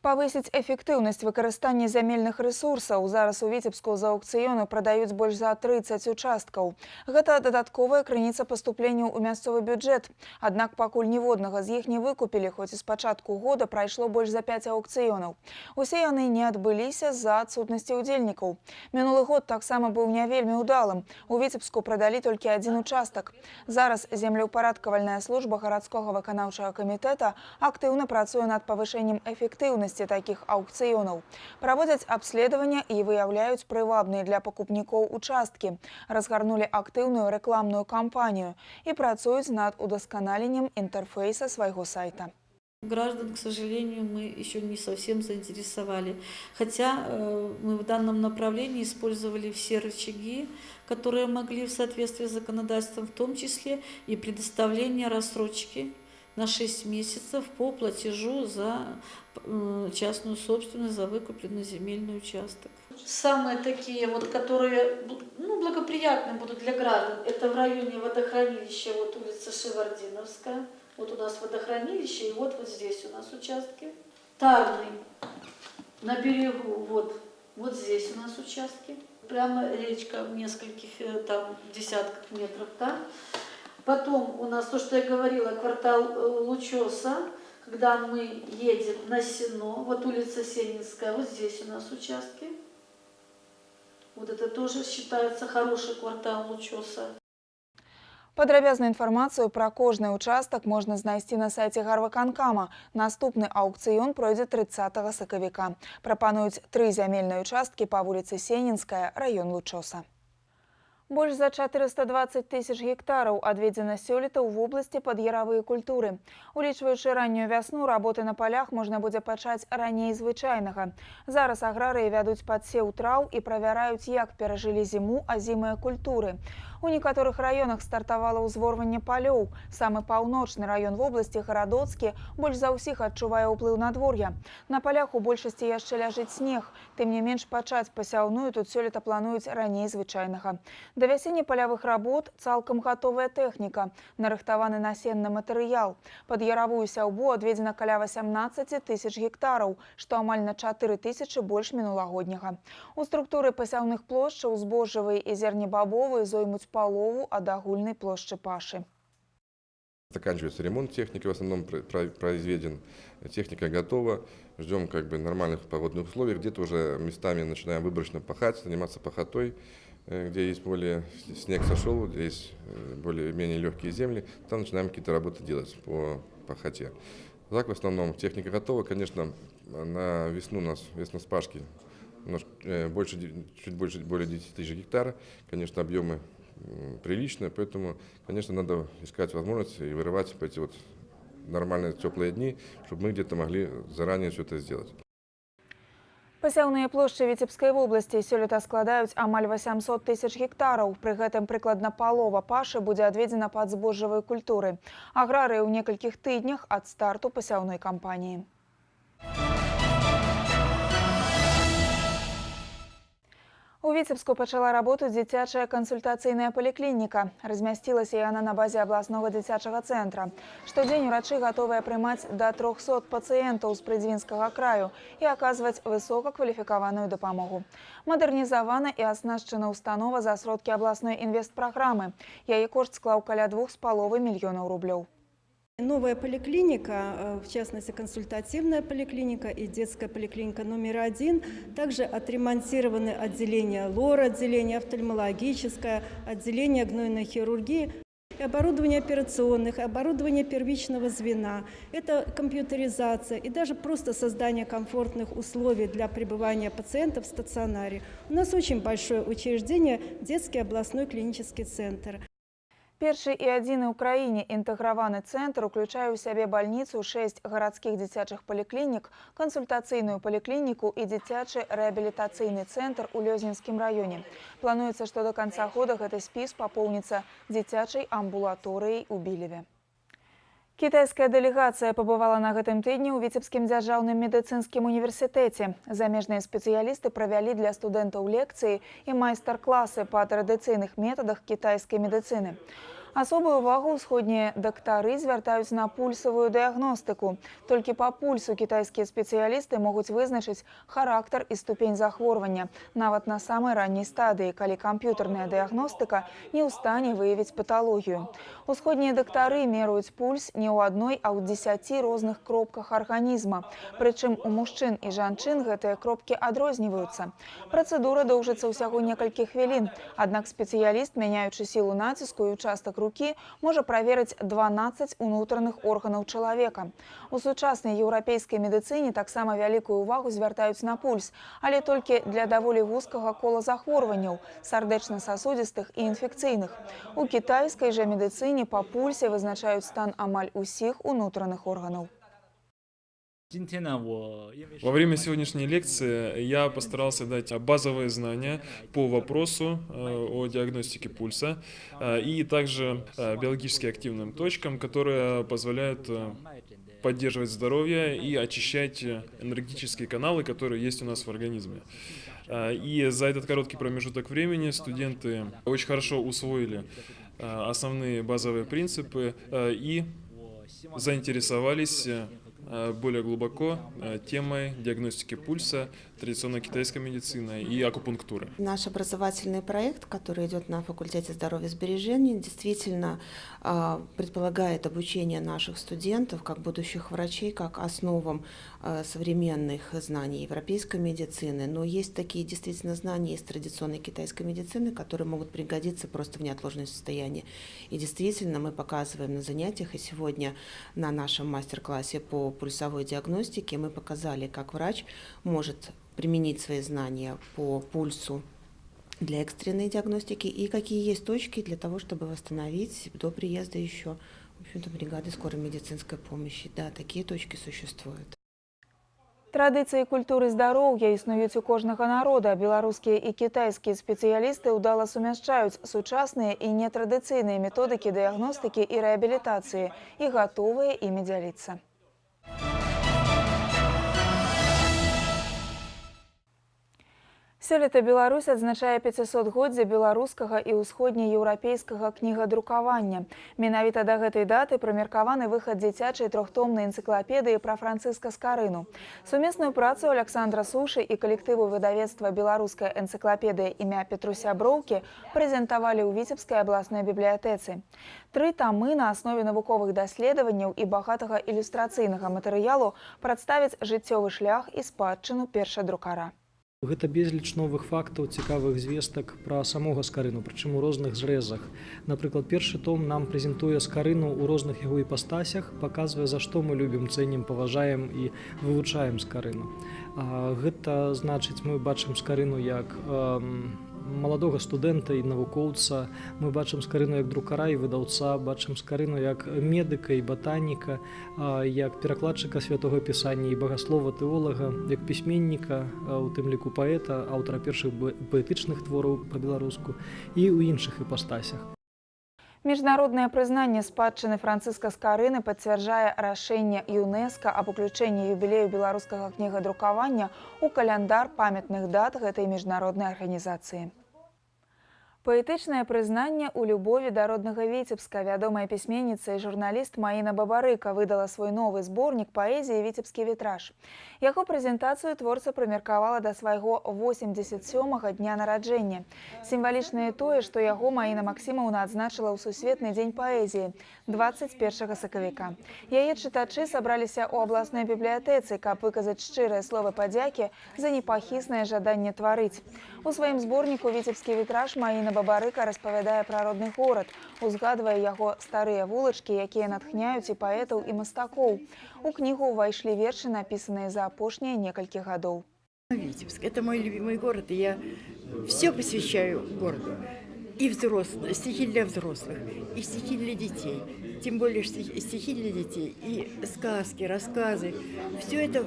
Павысіць эфектыўнасць выкарыстання зямельных рэсурсаў. Зараз у Віцебску за аўкцыёну прадаюць больш за 30 участкаў. Гэта дадатковая крыніца паступленняў у мясцовы бюджэт. Аднак пакуль ніводнага з іх не выкупілі, хоць і з пачатку года прайшло больш за 5 аўкцыёнаў. Усе яны не адбыліся з-за адсутнасці ўдзельнікаў. Мінулы год таксама быў не вельмі ўдалым. У Віцебску прадалі толькі адзін участак. Зараз землеўпарадкавальная служба гарадскога выканаўчага камітэта актыўна працуе над павышэннем эфектыўнасці таких аукцыёнаў. Праводзяць абследавання і выяўляюць прывабныя для пакупнікоў участкі. Разгарнулі актыўную рэкламную кампанію і працуюць над удасканаленнем інтэрфейса свайго сайта.
Граждан, к сожалению, мы еще не совсем заинтересовали. Хотя мы в данном направлении использовали все рычаги, которые могли в соответствии с законодательством, в том числе и предоставление рассрочки на 6 месяцев по платежу за частную собственность, за выкупленный земельный участок. Самые такие, вот, которые благоприятные будут для граждан, это в районе водохранилища, вот улица Шевардиновская. Вот у нас водохранилище, и вот здесь у нас участки. Тарный, на берегу, вот здесь у нас участки. Прямо речка в нескольких там десятках метров, да. Потом у нас то, что я говорила, квартал Лучоса, когда мы едем на Сено, вот улица Сенинская, вот здесь у нас участки. Вот это тоже считается хороший квартал Лучоса.
Падрабязную інфармацыю пра кожны ўчастак можна знайсці на сайце гарвыканкама. Наступны аўкцыён пройдзе 30 сакавіка. Прапануюць 3 зямельныя ўчасткі па вуліцы Сенінская, раён Лучоса. Больш за 420 тысяч гектараў адведзена сёлета ў вобласці пад яравыя культуры. Улічваючы раннюю вясну, работы на палях можна будзе пачаць раней звычайнага. Зараз аграрыі вядуць падсеў траў і правяраюць, як перажылі зіму азімыя культуры. У некаторых раёнах стартавала ўзворванне палёў. Самы паўночны раён вобласці, Гарадоцкі, больш за ўсіх адчувае ўплыў надвор'я. На палях у большасці яшчэ ляжыць снег. Тым не менш, пачаць пасяўную тут сёлета плануюць раней звычайнага. Да вясенне палявых работ цалкам гатовая тэхніка, нарыхтаваны насенны матэрыял. Пад яравую сяўбу адведзена каля 18 тысяч гектараў, што амаль на 4 тысячы больш мінулагодняга. У структуры пасяўных плошчаў збожжавыя і зернебабовыя зоймуць полову от агульной площади паши.
Заканчивается ремонт техники, в основном произведен. Техника готова. Ждем нормальных погодных условий. Где-то уже местами начинаем выборочно пахать, заниматься пахотой. Где есть более снег сошел, где есть более-менее легкие земли, там начинаем какие-то работы делать по пахоте. Так, в основном техника готова. Конечно, на весну у нас весноспашки более 10 тысяч гектаров. Конечно, объемы приличные, поэтому, конечно, надо искать возможности и вырывать эти нормальные теплые дни, чтобы мы где-то могли заранее все это сделать.
Пасяўныя плошчы Віцебскай вобласці сёлета складаюць амаль 800 тысяч гектараў. Пры гэтым прыкладна палова пашы будзе адведзена пад збожжавыя культуры. Аграрыі ў некалькіх тыднях ад старту пасяўной кампаніі. У Віцебску пачала работу дзіцячая кансультацыйная паліклініка. Размясцілася яна на базе абласнога дзіцячага цэнтра. Штодзень урачы гатовыя прымаць да 300 пацыентаў з Прыдзьвінскага краю і аказваць высокакваліфікаваную дапамогу. Мадэрнізавана і аснашчана установа за сродкі абласной інвестпраграмы. Яе кошт склаў каля 2,5 мільёнаў рублёў.
Новая поликлиника, в частности консультативная поликлиника и детская поликлиника номер 1. Также отремонтированы отделения лор-отделение, офтальмологическое, отделение гнойной хирургии, оборудование операционных, оборудование первичного звена. Это компьютеризация и даже просто создание комфортных условий для пребывания пациентов в стационаре. У нас очень большое учреждение – детский областной клинический центр.
Першы і адзіны ў краіне інтэграваны цэнтр уключае ў сябе бальніцу, 6 гарадскіх дзіцячых паліклінік, кансультацыйную паліклініку і дзіцячы рэабілітацыйны цэнтр у Лёзнінскім раёне. Плануецца, што да канца года гэты спіс папоўніцца дзіцячай амбулаторыяй у Білеве. Кітайская дэлегацыя пабывала на гэтым тыдні ў Віцебскім дзяржаўным медыцынскім універсітэце. Замежныя спецыялісты правялі для студэнтаў лекцыі і майстар-класы па традыцыйных метадах кітайскай медыцыны. Асобую ўвагу ўсходнія дактары звяртаюць на пульсавую дыягностыку. Толькі па пульсу кітайскія спецыялісты могуць вызначыць характар і ступень захворвання, нават на самай ранняй стадыі, калі камп'ютарная дыягностыка не ў стане выявіць паталогію. Усходнія дактары мераюць пульс не ў адной, а ў 10 розных кропках арганізма. Прычым у мужчын і жанчын гэтыя кропкі адрозніваюцца. Працэдура доўжыцца ўсяго некалькі хвілін, аднак спецыяліст, мяняючы сілу націску і участак рукі, можа праверыць 12 унутраных органаў чалавека. У сучаснай еўрапейскай медыцыне таксама вялікую ўвагу звяртаюць на пульс, але толькі для даволі вузкага кола захворванняў, сардэчна-сасудзістых і інфекцыйных. У кітайскай жа медыцыне па пульсе вызначаюць стан амаль усіх унутраных органаў.
Во время сегодняшней лекции я постарался дать базовые знания по вопросу о диагностике пульса и также биологически активным точкам, которые позволяют поддерживать здоровье и очищать энергетические каналы, которые есть у нас в организме. И за этот короткий промежуток времени студенты очень хорошо усвоили основные базовые принципы и заинтересовались более глубоко темой диагностики пульса, традиционной китайской медицины и акупунктуры.
Наш образовательный проект, который идет на факультете здоровья и сбережения, действительно предполагает обучение наших студентов, как будущих врачей, как основам современных знаний европейской медицины. Но есть такие действительно знания из традиционной китайской медицины, которые могут пригодиться просто в неотложном состоянии. И действительно мы показываем на занятиях, и сегодня на нашем мастер-классе по пульсовой диагностике мы показали, как врач может применить свои знания по пульсу для экстренной диагностики и какие есть точки для того, чтобы восстановить до приезда еще, в общем-то, бригады скорой медицинской помощи. Да, такие точки существуют.
Традыцыі культуры здароўя існуюць у кожнага народа. Беларускія і кітайскія спецыялісты ўдала сумяшчаюць сучасныя і нетрадыцыйныя методыкі дыягностыкі і рэабілітацыі і гатовыя імі дзяліцца. Сёлета Беларусь адзначае 500-годдзе беларускага і ўсходнееўрапейскага кнігадрукавання. Менавіта да гэтай даты прымеркаваны выхад дзіцячай трохтомнай энцыклапедыі пра Францыска Скарыну. Сумесную працу Александра Сушы і калектыву выдавецтва «Беларуская энцыклапедыя імя Петруся Броўкі» прэзентавалі ў Віцебскай абласной бібліятэцы. 3 тамы на аснове навуковых даследаванняў і багатага ілюстрацыйнага матэрыялу прадставяць жыццёвы шлях і спадчыну першадрукара.
Гэта безліч новых фактаў, цікавых звестак пра самога Скарыну, прычым у розных зрэзах. Напрыклад, першы том нам прэзентуе Скарыну ў розных яго іпастасях, паказвае, за што мы любім, цэнім, паважаем і вывучаем Скарыну. Гэта значыць, мы бачым Скарыну як маладога студэнта і навукоўца, мы бачым Скарыну як друкара і выдаўца, бачым Скарыну як медыка і батаніка, як перакладчыка святога пісання і багаслова, тэолага, як пісьменніка, у тым ліку паэта, аўтара першых паэтычных твораў па-беларуску і ў іншых іпастасях.
Міжнароднае прызнанне спадчыны Францыска Скарыны пацвярджае рашэнне ЮНЕСКО аб уключэнні юбілею беларускага кнігадрукавання ў каляндар памятных дат гэтай міжнароднай арганізацыі. Паэтычнае прызнанне ў любові да роднага Віцебска. Вядомая пісьменніца і журналіст Маіна Бабарыка выдала свой новы зборнік паэзіі «Віцебскі вітраж». Яго прэзентацыю творца прымеркавала да свайго 87-га дня нараджэння. Сімвалічна і тое, што яго Маіна Максімаўна адзначыла ў Сусветны дзень паэзіі 21 сакавіка. Яе чытачы сабраліся ў абласной бібліятэцы, каб выказаць шчырыя словы падзякі за непахіснае жаданне тварыць. У сваім зборніку «Віцебскі вітраж» Маіна Бабарыка распавядае пра родны горад, узгадвае яго старыя вулачкі, якія натхняюць і паэтаў, і мастакоў. У кнігу ўвайшлі вершы, напісаныя за апошнія некалькі гадоў.
Витебск – это мой любимый город, и я все посвящаю городу. И взрослых, стихи для взрослых, и стихи для детей. Тем более стихи для детей, и сказки, рассказы. Все это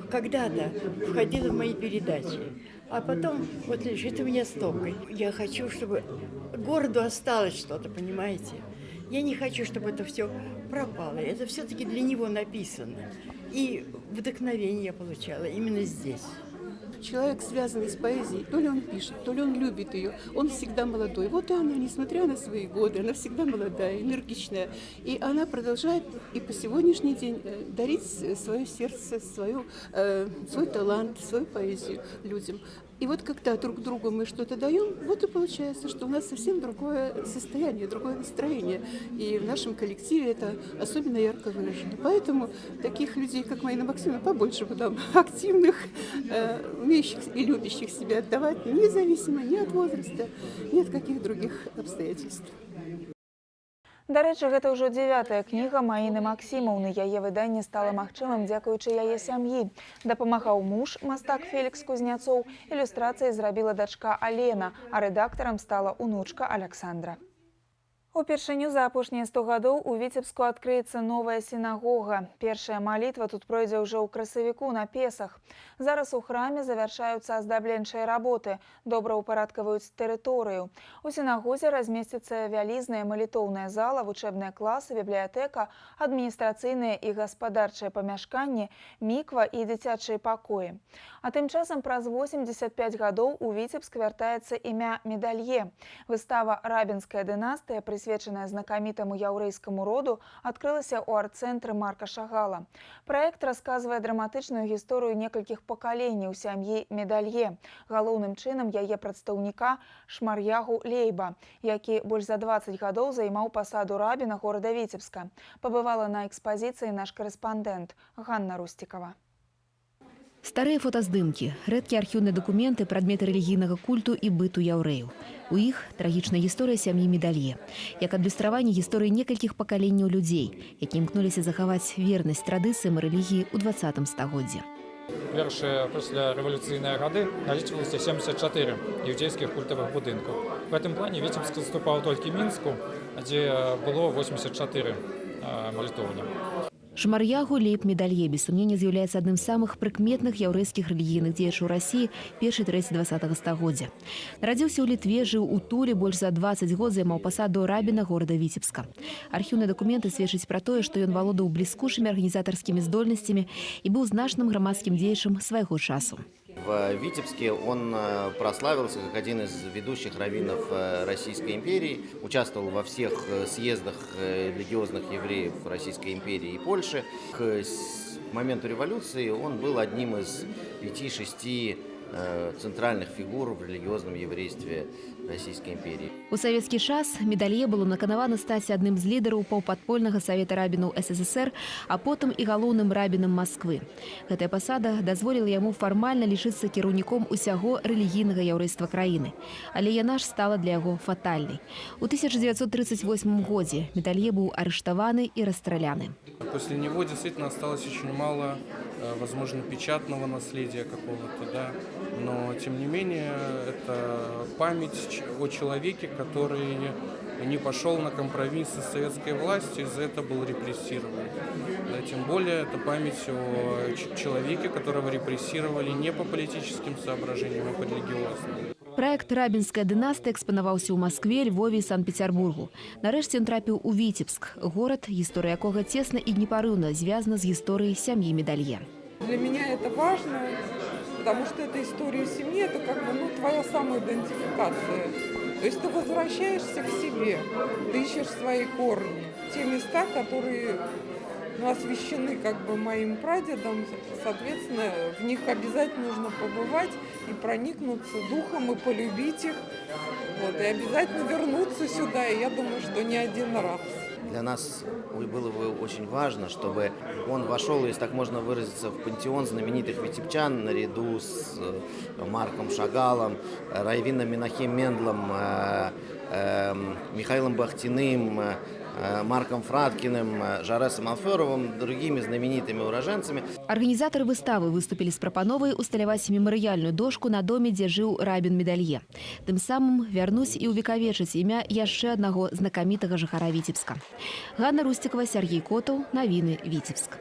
когда-то входило в мои передачи. А потом вот лежит у меня стопкой. Я хочу, чтобы городу осталось что-то, понимаете? Я не хочу, чтобы это все пропало. Это все-таки для него написано. И вдохновение я получала именно здесь.
Человек, связанный с поэзией, то ли он пишет, то ли он любит ее, он всегда молодой. Вот и она, несмотря на свои годы, она всегда молодая, энергичная. И она продолжает и по сегодняшний день дарить свое сердце, свой талант, свою поэзию людям. И вот когда друг другу мы что-то даем, вот и получается, что у нас совсем другое состояние, другое настроение. И в нашем коллективе это особенно ярко выражено. Поэтому таких людей, как Маина Максимовна, побольше бы нам, активных, умеющих и любящих себя отдавать, независимо ни от возраста, ни от каких других обстоятельств.
Дарэчы, гэта ўжо 9-я кніга Маіны Максімаўны. Яе выданне стала магчымым дзякуючы яе сям'і. Дапамагаў муж, мастак Фелікс Кузняцоў, ілюстрацыі зрабіла дачка Алена, а рэдактарам стала унучка Александра. Упершыню за апошнія 100 гадоў у Віцебску адкрыецца новая сінагога. Першая малітва тут пройдзе ўжо ў красавіку на Песах. Зараз у храме завяршаюцца аздабленчыя работы, добраўпарадкаваюць тэрыторыю. У сінагозе размесціцца вялізная малітоўная зала, вучэбныя класы, бібліятэка, адміністрацыйныя і гаспадарчыя памяшканні, міква і дзіцячыя пакоі. А тым часам праз 85 гадоў у Віцебск вяртаецца імя Медалье. Выстава «Рабінская дынастыя», прысвечаная знакамітаму яўрэйскаму роду, адкрылася ў арт-цэнтры Марка Шагала. Праект расказвае драматычную гісторыю некалькіх пакаленняў сям'і Медалье, галоўным чынам яе прадстаўніка Шмар'ягу Лейба, які больш за 20 гадоў займаў пасаду рабіна горада Віцебска. Пабывала на экспазіцыі наш корэспандэнт Ганна Рустікава.
Старыя фотаздымкі, рэдкія архіўныя дакументы, прадметы рэлігійнага культу і быту яўрэяў. У іх трагічная гісторыя сям'і Медалье, як адлюстраванне гісторыі некалькіх пакаленняў людзей, які імкнуліся захаваць вернасць традыцыям і рэлігіі ў 20 стагоддзі.
Першыя паслярэвалюцыйныя гады налічвалася 74 іўдзейскіх культавых будынкаў. В гэтым плане Віцебск саступаў толькі Мінску, дзе было 84 малітоўні.
Шмар'ягу Лейб Медалье, без сумнення, з'яўляецца адным з самых прыкметных яўрэйскіх рэлігійных дзеячаў Расіі першай трэці 20 стагоддзя. Нарадзіўся ў Літве, жыў у Туле, больш за 20 год займаў пасаду рабіна горада Віцебска. Архіўныя дакументы сведчаць пра тое, што ён валодаў бліскучымі арганізатарскімі здольнасцямі і быў значным грамадскім дзеячам свайго часу.
В Витебске он прославился как один из ведущих раввинов Российской империи, участвовал во всех съездах религиозных евреев Российской империи и Польши. К моменту революции он был одним из 5-6 центральных фигур в религиозном еврействе Российской империи.
У савецкі час Медалье было наканавана стаць адным з лідараў паўпадпольнага савета рабінаў СССР, а потым і галоўным рабінам Масквы. Гэтая пасада дазволіла яму фармальна лічыцца кіраўніком усяго рэлігійнага яўрэйства краіны. Але яна ж стала для яго фатальнай. У 1938 годзе Медалье быў арыштаваны і расстраляны.
После него действительно осталось очень мало, возможно, печатного наследия какого-то, да. Но, тем не менее, это память о человеке, который не пошел на компромиссы с советской властью, из-за этого был репрессирован. Да, тем более, это память о человеке, которого репрессировали не по политическим соображениям, а по религиозным.
Праект «Рабінская дынастыя» экспанаваўся ў Маскве, Львове і Санкт-Петербургу. Нарэшце ён трапіў у Віцебск, горад, гісторыя якога цесна і непарыўна звязана з гісторыяй сям'і Медалье.
Для меня это важно, потому что это история семьи, это как бы твоя самоидентификация. То есть ты возвращаешься к себе, ты ищешь свои корни, те места, которые освящены как бы моим прадедом, соответственно, в них обязательно нужно побывать и проникнуться духом, и полюбить их, вот, и обязательно вернуться сюда, и я думаю, что не один раз.
Для нас было бы очень важно, чтобы он вошел, если так можно выразиться, в пантеон знаменитых витебчан наряду с Марком Шагалом, Райвином Менахем Мендлом, Михаилом Бахтиным, Марком Фраткиным, Жаресом Алферовым, другими знаменитыми уроженцами.
Арганізатары выставы выступілі з прапановай усталяваць мемарыяльную дошку на доме, дзе жыў рабін Медалье. Тым самым вярнуць і ўвекавечыць імя яшчэ аднаго знакамітага жыхара Віцебска. Ганна Рустікава, Сергей Котаў, навіны Віцебск.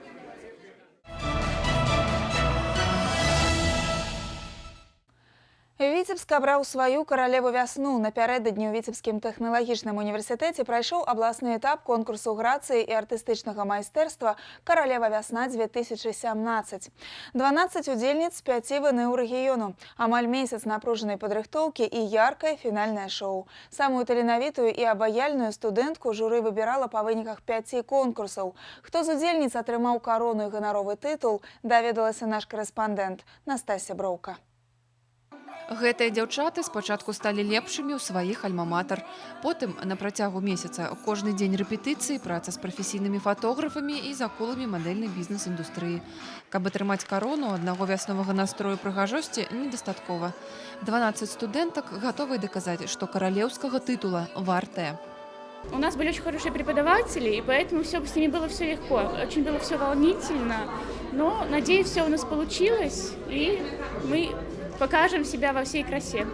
Віцебск абраў сваю каралеву вясну. Напярэдадні ў Віцебскім тэхналагічным універсітэце прайшоў абласны этап конкурсу грацыі і артыстычнага майстэрства «Каралева вясна-2017». 12 удзельніц з 5 ВНУ рэгіёну. Амаль месяц напружанай падрыхтоўкі і яркае фінальнае шоу. Самую таленавітую і абаяльную студэнтку журы выбірала па выніках 5 конкурсаў. Хто з удзельніц атрымаў карону і ганаровы тытул, даведалася наш корэспандэнт Настасья Броўка.
Гэтыя дзяўчаты спачатку сталі лепшымі ў сваіх альма-матар. Потым, на працягу месяца, кожны дзень рэпетыцыі, праца з прафесійнымі фатографамі і закуламі мадэльнай бізнес-індустрыі. Каб атрымаць карону, аднаго вясновага настрою прыгажосці недастаткова. 12 студэнтак гатовы даказаць, што каралеўскага тытула вартая.
У нас были очень хорошие преподаватели, и поэтому с ними было все легко. Очень было все волнительно, но, надеюсь, все у нас получилось, и мы покажем себя во всей красе.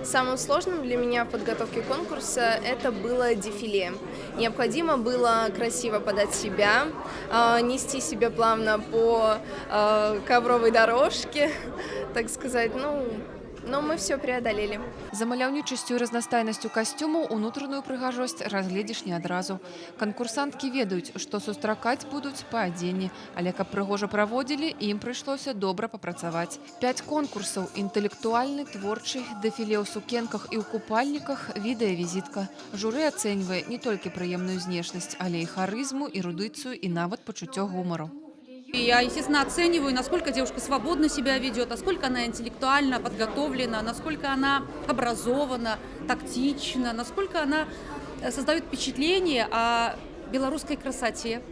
Самым сложным для меня в подготовке конкурса это было дефиле. Необходимо было красиво подать себя, нести себя плавно по ковровой дорожке, так сказать, но мы все преодолели.
За маляўнічасцю і разнастайнасцю касцюмаў унутраную прыгажосць разгледзіш не адразу. Канкурсанткі ведаюць, што сустракаць будуць па адзенні, але каб прыгожа праводзілі, ім прыйшлося добра папрацаваць. 5 конкурсаў: інтэлектуальны, творчы, дэфіле ў сукенках і ў купальніках, відэавізітка. Журы ацэньвае не толькі прыемную знешнасць, але і харызму, эрудыцыю і нават пачуццё гумару.
Я, естественно, оцениваю, насколько девушка свободно себя ведет, насколько она интеллектуально подготовлена, насколько она образована, тактична, насколько она создает впечатление о белорусской красоте.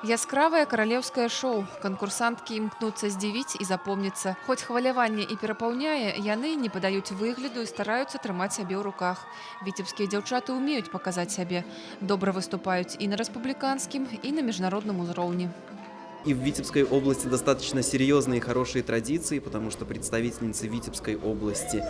Яскравае каралеўскае шоу. Канкурсанткі імкнуцца здзівіць і запомніцца. Хоць хваляванне і перапаўняе, яны не падаюць выгляду і стараюцца трымаць сябе ў руках. Віцебскія дзяўчаты ўмеюць паказаць сябе. Добра выступаюць і на рэспубліканскім, і на міжнародным узроўні.
И в Витебской области достаточно серьезные и хорошие традиции, потому что представительницы Витебской области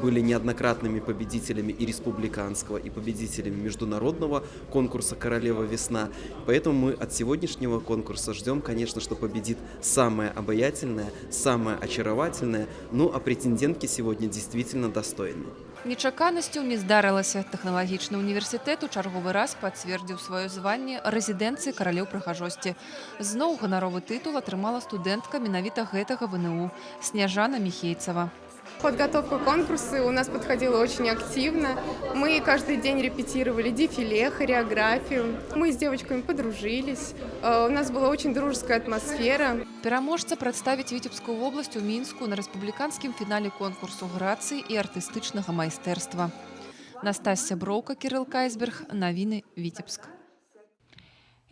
были неоднократными победителями и республиканского, и победителями международного конкурса «Королева весна». Поэтому мы от сегодняшнего конкурса ждем, конечно, что победит самое обаятельное, самое очаровательное, ну а претендентки сегодня действительно достойны.
Нечаканасцю не здарылася. Тэхналагічны універсітэт у чарговы раз пацвердзіў сваё званне рэзідэнцыі каралеў прыгажосці. Зноў ганаровы тытул атрымала студэнтка менавіта гэтага ВНУ Сняжана Михейцева.
Подготовка к конкурсу у нас подходила очень активно. Мы каждый день репетировали дефиле, хореографию. Мы с девочками подружились. У нас была очень дружеская атмосфера.
Пераможца прадставіць Віцебскую вобласць у Мінску на рэспубліканскім фінале конкурсу грацыі і артыстычнага майстэрства. Настасья Броўка, Кірыл Кайсберг, навіны Віцебск.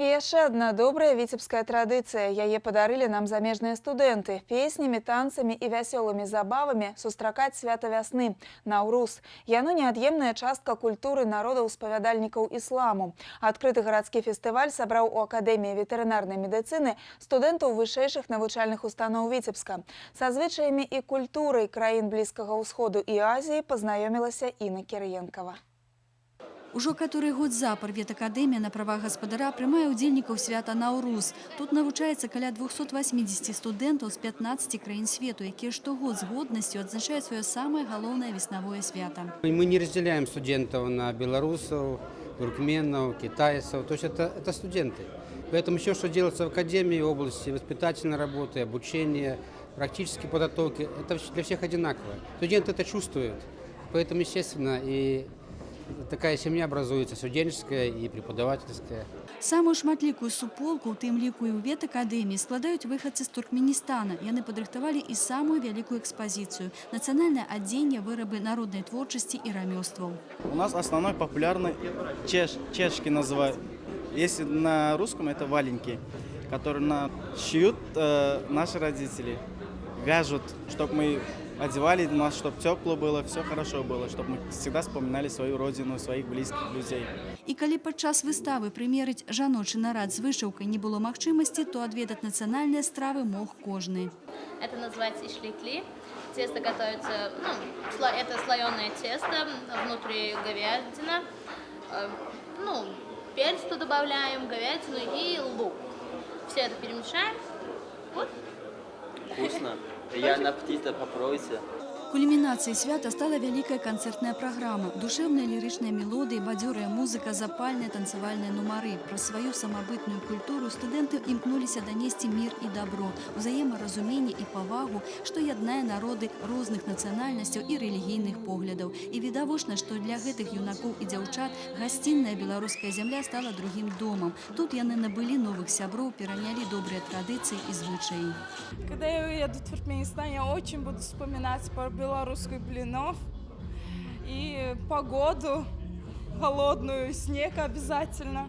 І яшчэ адна добрая віцебская традыцыя. Яе падарылі нам замежныя студэнты. Песнямі, танцамі і вясёлымі забавамі сустракаць свята вясны – Наўруз. Яно неад'емная частка культуры народаў-спавядальнікаў ісламу. Адкрыты гарадскі фестываль сабраў у Акадэміі ветэрынарнай медыцыны студэнтаў вышэйшых навучальных устаноў Віцебска. Са звычаямі і культурай краін Блізкага ўсходу і Азіі пазнаёмілася Інна Кірыенкава.
Ужо каторы год запар ветакадэмія на правах гаспадара прымае ўдзельнікаў свята Наўруз. Тут навучаецца каля 280 студэнтаў з 15 краін свету, якія штогод з годнасцю адзначаюць сваё самае галоўнае веснавое свята.
Мы не разделяем студентов на белорусов, туркменов, китайцев. То есть это студенты. Поэтому все, что делается в академии, в области воспитательной работы, обучения, практической подготовки, это для всех одинаково. Студенты это чувствуют. Поэтому, естественно, и такая семья образуется, студенческая и преподавательская.
Самую шматлікую суполку, у тым ліку і ў ветакадэміі, складаюць выхадцы з Туркменістана. Яны падрыхтавалі і самую вялікую экспазіцию – нацыянальнае адзенне, вырабы народнай творчасці і рамёстваў.
У нас основной популярный чешки называют. Если на русском это валенки, которые шьют наши родители, вяжут, чтобы мы одевали нас, чтобы тепло было, все хорошо было, чтобы мы всегда вспоминали свою родину, своих близких людей.
І калі падчас выставы прымерыць жаночы нарад з вышыўкай не было магчымасці, то адведаць нацыянальныя стравы мог кожны.
Это называется ишликли. Тесто готовится, это слоеное тесто, внутри говядина. Перец туда добавляем, говядину и лук. Все это перемешаем. Вот.
Вкусно. Приятно аппетита, попробуйте.
Кульмінацыяй свята стала вялікая канцэртная праграма. Душэўная лірычная мелодыя, бадзёрая музыка, запальныя танцавальныя нумары. Праз сваю самабытную культуру студэнты імкнуліся данесці мір і дабро, узаемаразуменне і павагу, што яднае народы розных нацыянальнасцяў і рэлігійных поглядаў. І відавочна, што для гэтых юнакоў і дзяўчат гасцінная беларуская зямля стала другім домам. Тут яны набылі новых сяброў, перанялі добрыя традыцыі і звычаі.
Когда я уеду в Туркменистан, я очень буду вспоминать про белорусских блинов и погоду холодную, снег обязательно,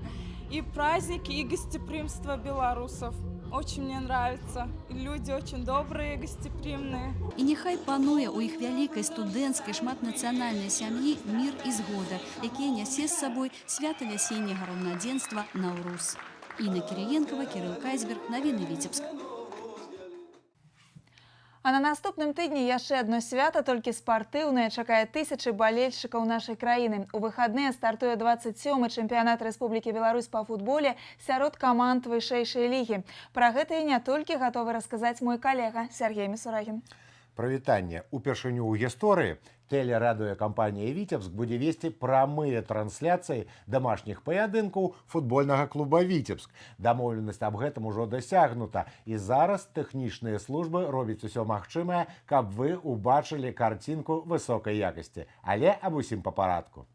и праздники, и гостеприимство белорусов. Очень мне нравится. И люди очень добрые, гостеприимные.
І нехай пануе у іх вялікай студэнцкай шматнацыянальнай сям'і мір і згода, якія нясе з сабой свята вясенняга раўнадзенства Наўруз. Інна Кірыенкава, Кірыл Кайсберг, навіны Віцебск.
А на наступным тыдні яшчэ одно свята, толькі спартыўнае, чакае тысячы балельшчыкаў нашай краіны. У выхадныя стартуе 27-й чэмпіянат Рэспублікі Беларусь па футболе сярод каманд вышэйшай лігі. Пра гэта і не толькі гатовы расказаць мой калега Сергей Мисурагин.
Прывітанне. Упершыню ў гісторыі тэлерадыёкампанія «Віцебск» будзе весці прамыя трансляцыі дамашніх паядынкаў футбольнага клуба «Віцебск». Дамоўленасць аб гэтым ужо дасягнута. І зараз тэхнічныя службы робяць усё магчымае, каб вы убачылі карцінку высокай якасці. Але аб усім па парадку.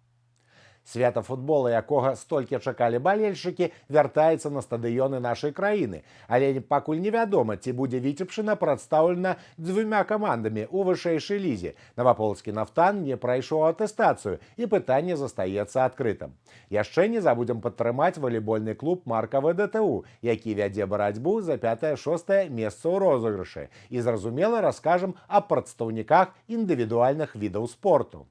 Свята футбола, якога столькі чакалі балельшчыкі, вяртаецца на стадыёны нашай краіны. Але пакуль невядома, ці будзе Віцебшчына прадстаўлена дзвюма камандамі ў вышэйшай лізе. Наваполацкі «Нафтан» не прайшоў атэстацыю, і пытанне застаецца адкрытым. Яшчэ не забудзем падтрымаць валейбольны клуб «Марка ВДТУ», які вядзе барацьбу за 5-6 месца ў розыгрышы. І зразумела раскажам аб прадстаўніках індывідуальных відаў спорту.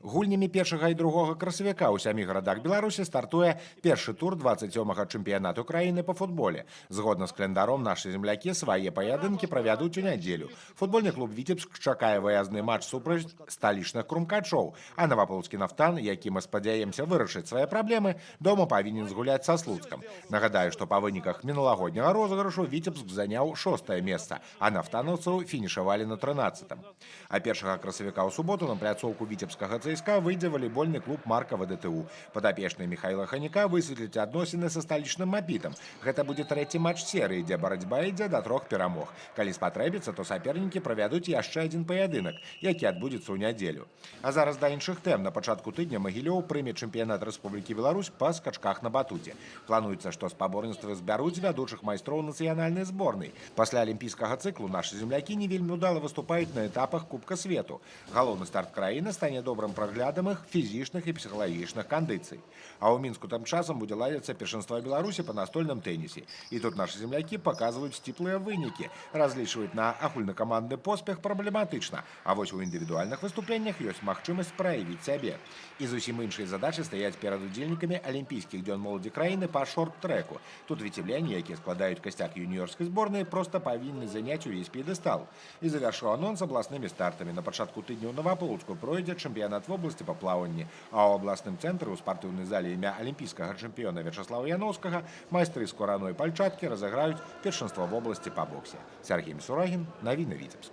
Гульнямі першага і другога красавіка ў 7 гарадах Беларусі стартуе першы тур 27-га чэмпіянату краіны па футболе. Згодна з календаром, нашы землякі свае паядынкі правядуць у нядзелю. Футбольны клуб «Віцебск» чакае выязны матч супраць сталічных крумкачоў, а наваполацкі «Нафтан», які мы спадзяемся вырашыць свае праблемы, дома павінен згуляць са Слуцкам. Нагадаю, што па выніках мінулагодняга розыгрышу «Віцебск» заняў 6-е месца, а нафтанаўцаў фінішавалі на 13-м. А першага красавіка ў суботу на пляцоўку віцебскага ЦСКА выйдзе валейбольны клуб «Марка ВДТУ». Падапечныя Михайла Ханіка высветляць адносіны са сталічным «Мапітам». Гэта будзе трэці матч серыі, дзе барацьба ідзе да 3 перамог. Калі спатрэбіцца, то сапернікі правядуць яшчэ адзін паядынак, які адбудзецца ў нядзелю. А зараз да іншых тэм. На пачатку тыдня Магілёў прыме чэмпіянат Рэспублікі Беларусь па скачках на батуце. Плануецца, што спаборніцтвы збяруць вядучых майстроў нацыянальнай зборнай. Пасля алімпійскага цыклу нашы землякі не вельмі ўдала выступаюць на этапах Кубка свету. Галоўны старт краіны стане добрым праглядам іх фізічных і псіхалагічных кандыцый. А ў Мінску тым часам будзе ладзіцца першынство Беларусі па настольным тэнісе. І тут нашы землякі паказваюць сціплыя вынікі. Разлічваюць на агульнакамандны поспех праблематычна, а вось у індывідуальных выступленнях ёсць магчымасць праявіць сябе. І зусім іншыя задачы стаяць перад удзельнікамі алімпійскіх дзён моладзі краіны па шорт-трэку. Тут віцебляне, якія складаюць касцяк юніёрскай зборнай, проста павінны заняць увесь п'едэстал. І завяршыў анонс абласнымі стартамі. На пачатку тыдня ў Наваполацку пройдзе чэмпіянат вобласці па плаванні, а ў абласным цэнтры ў спартыўнай зале імя алімпійскага чэмпіёна Вячаслава Яноўскага майстры скураной пальчаткі разыграюць першынство вобласці па боксе. Сергей Мисурагин, навіны Віцебск.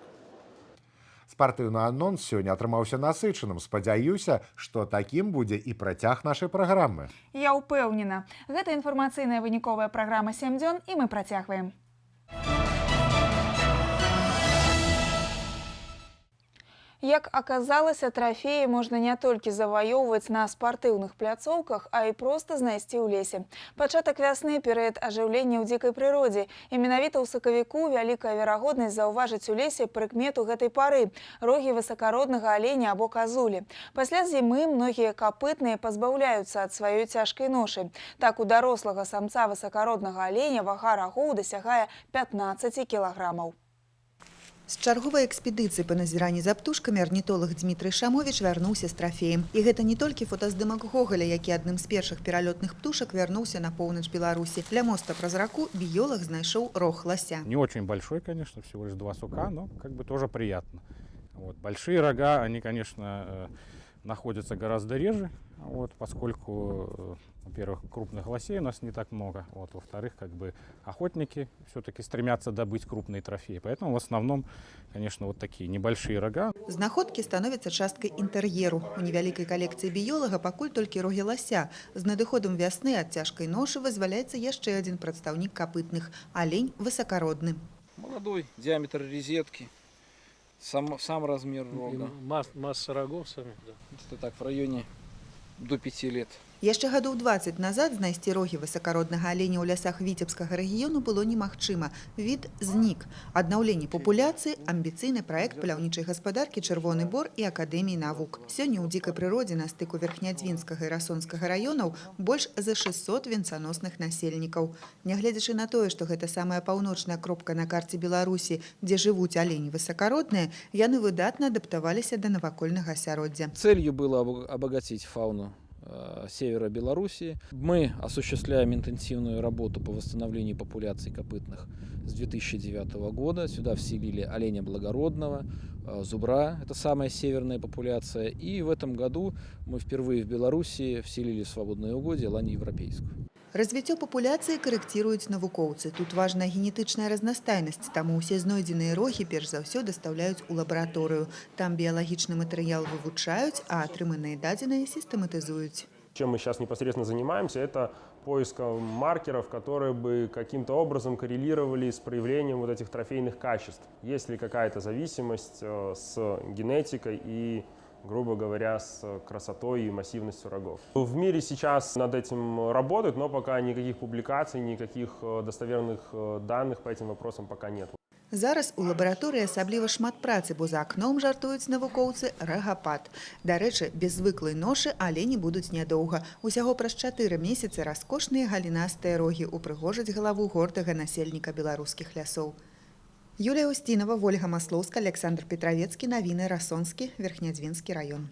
Спартыўны анонс сёння атрымаўся насычаным. Спадзяюся, што такім будзе і працяг нашай праграмы.
Я ўпэўнена. Гэта інфармацыйная выніковая праграма «7 дзён» і мы працягваем. Як аказалася, трафеі можна не толькі заваёўваць на спартыўных пляцоўках, а і проста знайсці ў лесе. Пачатак вясны – перыяд ажыўлення ў дзікай прыродзе. І менавіта ў сакавіку вялікая верагоднасць заўважыць у лесе прыкмету гэтай пары – рогі высакароднага аленя або казулі. Пасля зімы многія капытныя пазбаўляюцца ад сваёй цяжкай ношы. Так, у дарослага самца высакароднага аленя вага рагоў дасягае 15 кілаграмаў.
З чарговай экспедыцыі па назіранні за птушкамі арнітолог Дмітрый Шамовіч вярнуўся з трафеем. І гэта не толькі фотаздымак Гогаля, які адным з першых пералётных птушак вярнуўся на поўнач Беларусі. Ля моста праз раку біёлог знайшоў рог лося.
Не очень большой, конечно, всего лишь 2 сука, но как бы тоже приятно. Вот. Большие рога, они, конечно, находятся гораздо реже, вот, поскольку, во-первых, крупных лосей у нас не так много, вот, во-вторых, как бы охотники все-таки стремятся добыть крупные трофеи, поэтому в основном, конечно, вот такие небольшие рога.
Знаходкі становяцца часткай інтэр'еру. У невялікай калекцыі біёлага пакуль толькі рогі лося. З надыходам вясны ад цяжкай ношы вызваляецца яшчэ адзін прадстаўнік капытных – алень высакародны.
Молодой, диаметр резетки. Сам размер рога.
Масса рогов сами, да.
Это так, в районе до 5 лет.
Яшчэ гадоў 20 назад знайсці рогі высакароднага аленя ў лясах віцебскага рэгіёну было немагчыма. Від знік. Аднаўленне папуляцыі – амбіцыйны праект паляўнічай гаспадаркі «Чырвоны бор» і Акадэміі навук. Сёння ў дзікай прыродзе на стыку Верхнядзвінскага і Расонскага раёнаў больш за 600 венцаносных насельнікаў. Нягледзячы на тое, што гэта самая паўночная кропка на карце Беларусі, дзе жывуць алені высакародныя, яны выдатна адаптаваліся да навакольнага асяроддзя.
Целью было обогатить фауну севера Белоруссии. Мы осуществляем интенсивную работу по восстановлению популяций копытных с 2009 года. Сюда вселили оленя благородного, зубра, это самая северная популяция. И в этом году мы впервые в Белоруссии вселили в свободное угодье лань европейскую.
Развіццё папуляцыі карэкціруюць навукоўцы. Тут важная генетычная разнастайнасць, таму ўсе знойдзеныя рогі перш за ўсё дастаўляюць у лабараторыю. Там біялагічны матэрыял вывучаюць, а атрыманыя дадзеныя сістэматызуюць.
Чем мы сейчас непосредственно занимаемся, это поиском маркеров, которые бы каким-то образом коррелировали с проявлением вот этих трофейных качеств. Есть ли какая-то зависимость с генетикой и, грубо говоря, с красотой и массивностью рогов. В мире сейчас над этим работают, но пока никаких публикаций, никаких достоверных данных по этим вопросам пока нет.
Зараз у лабараторыі асабліва шмат працы, бо за акном, жартуюць навукоўцы, рагапад. Дарэчы, без звыклай ношы алені будуць нядоўга. Усяго праз 4 месяцы раскошныя галінастыя рогі упрыгожаць галаву гордага насельніка беларускіх лясоў. Юлія Устінова, Ольга Маслоўска, Александр Петровецкі, навіны Расонскі, Верхнядзвінскі раён.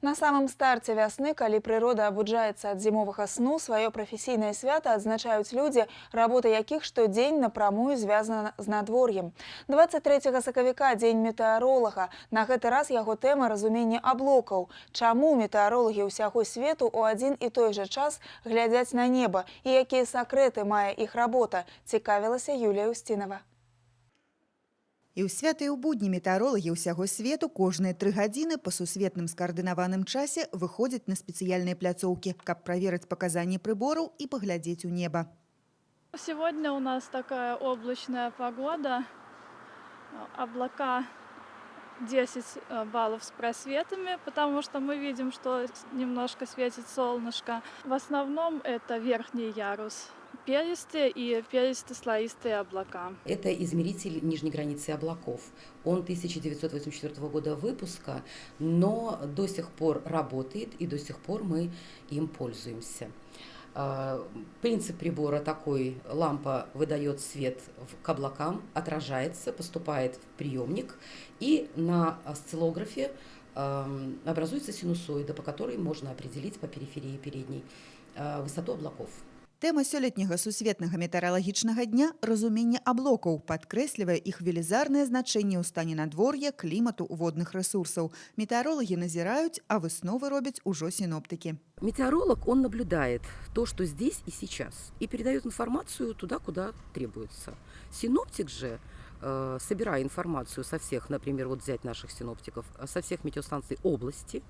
На самым старце вясны, калі прырода абуджаецца ад зімовага сну, сваё прафесійнае свята адзначаюць людзі, работа якіх штодзень напрамую звязана з надвор'ем. 23 сакавіка – дзень метэаролага. На гэты раз яго тэма разуменне аблокаў. Чаму метэаролагі ўсяго свету ў адзін і той жа час глядзяць на неба і якія сакрэты мае іх работа, цікавілася Юлія Устінова.
І ў святыя ў будні метэаролагі ўсяго свету кожныя 3 гадзіны па сусветным скаардынаваным часе выходзяць на спецыяльныя пляцоўкі, каб праверыць паказанні прыбораў і паглядзець у неба.
Сегодня у нас такая облачная погода. Облака 10 баллов с просветами, потому что мы видим, что немножко светит солнышко. В основном это верхний ярус. Перистые и перисто-слоистые облака.
Это измеритель нижней границы облаков. Он 1984 года выпуска, но до сих пор работает и до сих пор мы им пользуемся. Принцип прибора такой: лампа выдает свет к облакам, отражается, поступает в приемник, и на осциллографе образуется синусоида, по которой можно определить по периферии передней высоту облаков.
Тэма сёлетняга сусветнага метэаралагічнага дня – разуменне аблокаў, падкрэслівае іх велізарнае значэнне ў стане надвор'я, клімату, водных ресурсаў. Метеоролаги назирают, а высновы робят уже синоптики.
Метеоролог, он наблюдает то, что здесь и сейчас, и передает информацию туда, куда требуется. Синоптик же, собирая информацию со всех, например, вот взять наших синоптиков, со всех метеостанций области,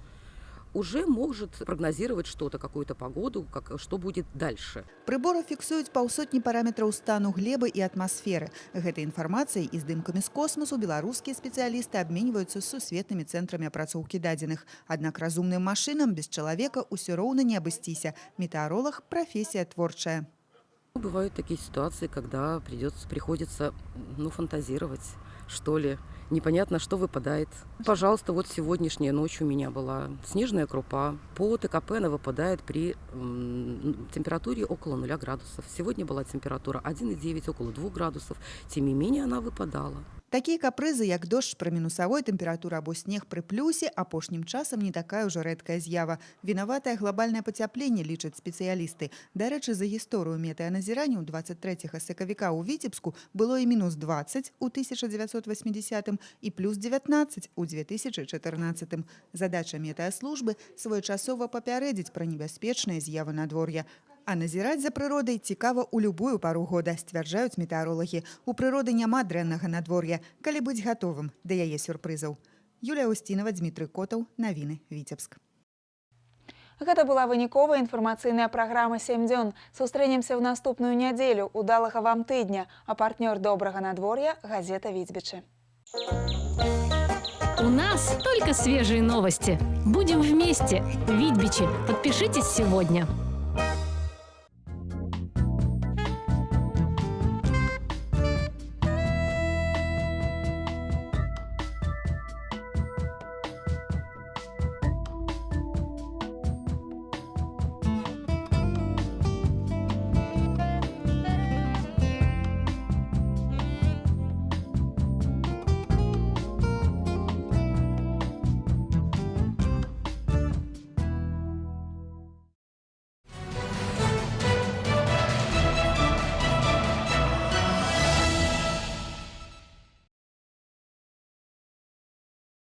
уже может прогнозировать что-то, какую-то погоду, что будет дальше.
Приборы фиксуют паўсотні параметраў стану глебы и атмосферы. Гэтай информацией и здымкамі з космосу беларускія специалисты обмениваются с сусветными центрами апрацоўкі дадзеных. Однако разумным машинам без человека усё роўна не абысціся. Метеоролог – профессия творчая.
Бывают такие ситуации, когда приходится фантазировать, что ли. Непонятно, что выпадает. Пожалуйста, вот сегодняшняя ночь у меня была снежная крупа. По ТКП она выпадает при температуре около 0 градусов. Сегодня была температура 1,9, около 2 градусов. Тем не менее, она выпадала.
Такие капрызы, як дождь при минусовой температуре або снег при плюсе, апошнім часам не такая уже рэдкая з'ява. Вінаватае глобальное потяпление, лічаць спецыялісты. Дарэчы, за гісторыю метэаназірання 23 сакавіка ў Віцебску было і мінус 20 у 1980 і плюс 19 у 2014. Задача метэаслужбы – своечасова папярэдзіць пра небяспечныя з'явы надвор'я. А назіраць за прыродай цікава ў любую пару года, сцвярджаюць метэаролагі. У прыроды няма дрэннага надвор'я, калі быць гатовым да яе сюрпрызаў. Юлія Устінова, Дмітрый Котаў, навіны, Віцебск.
Гэта была выніковая інфармацыйная праграма «7 дзён». Сустрэнемся ў наступную нядзелю. Удалага вам тыдня. А партнёр добрага надвор'я – газета «Віцбічы».
У нас только свежие новости. Будем вместе. Витбичи. Подпишитесь сегодня.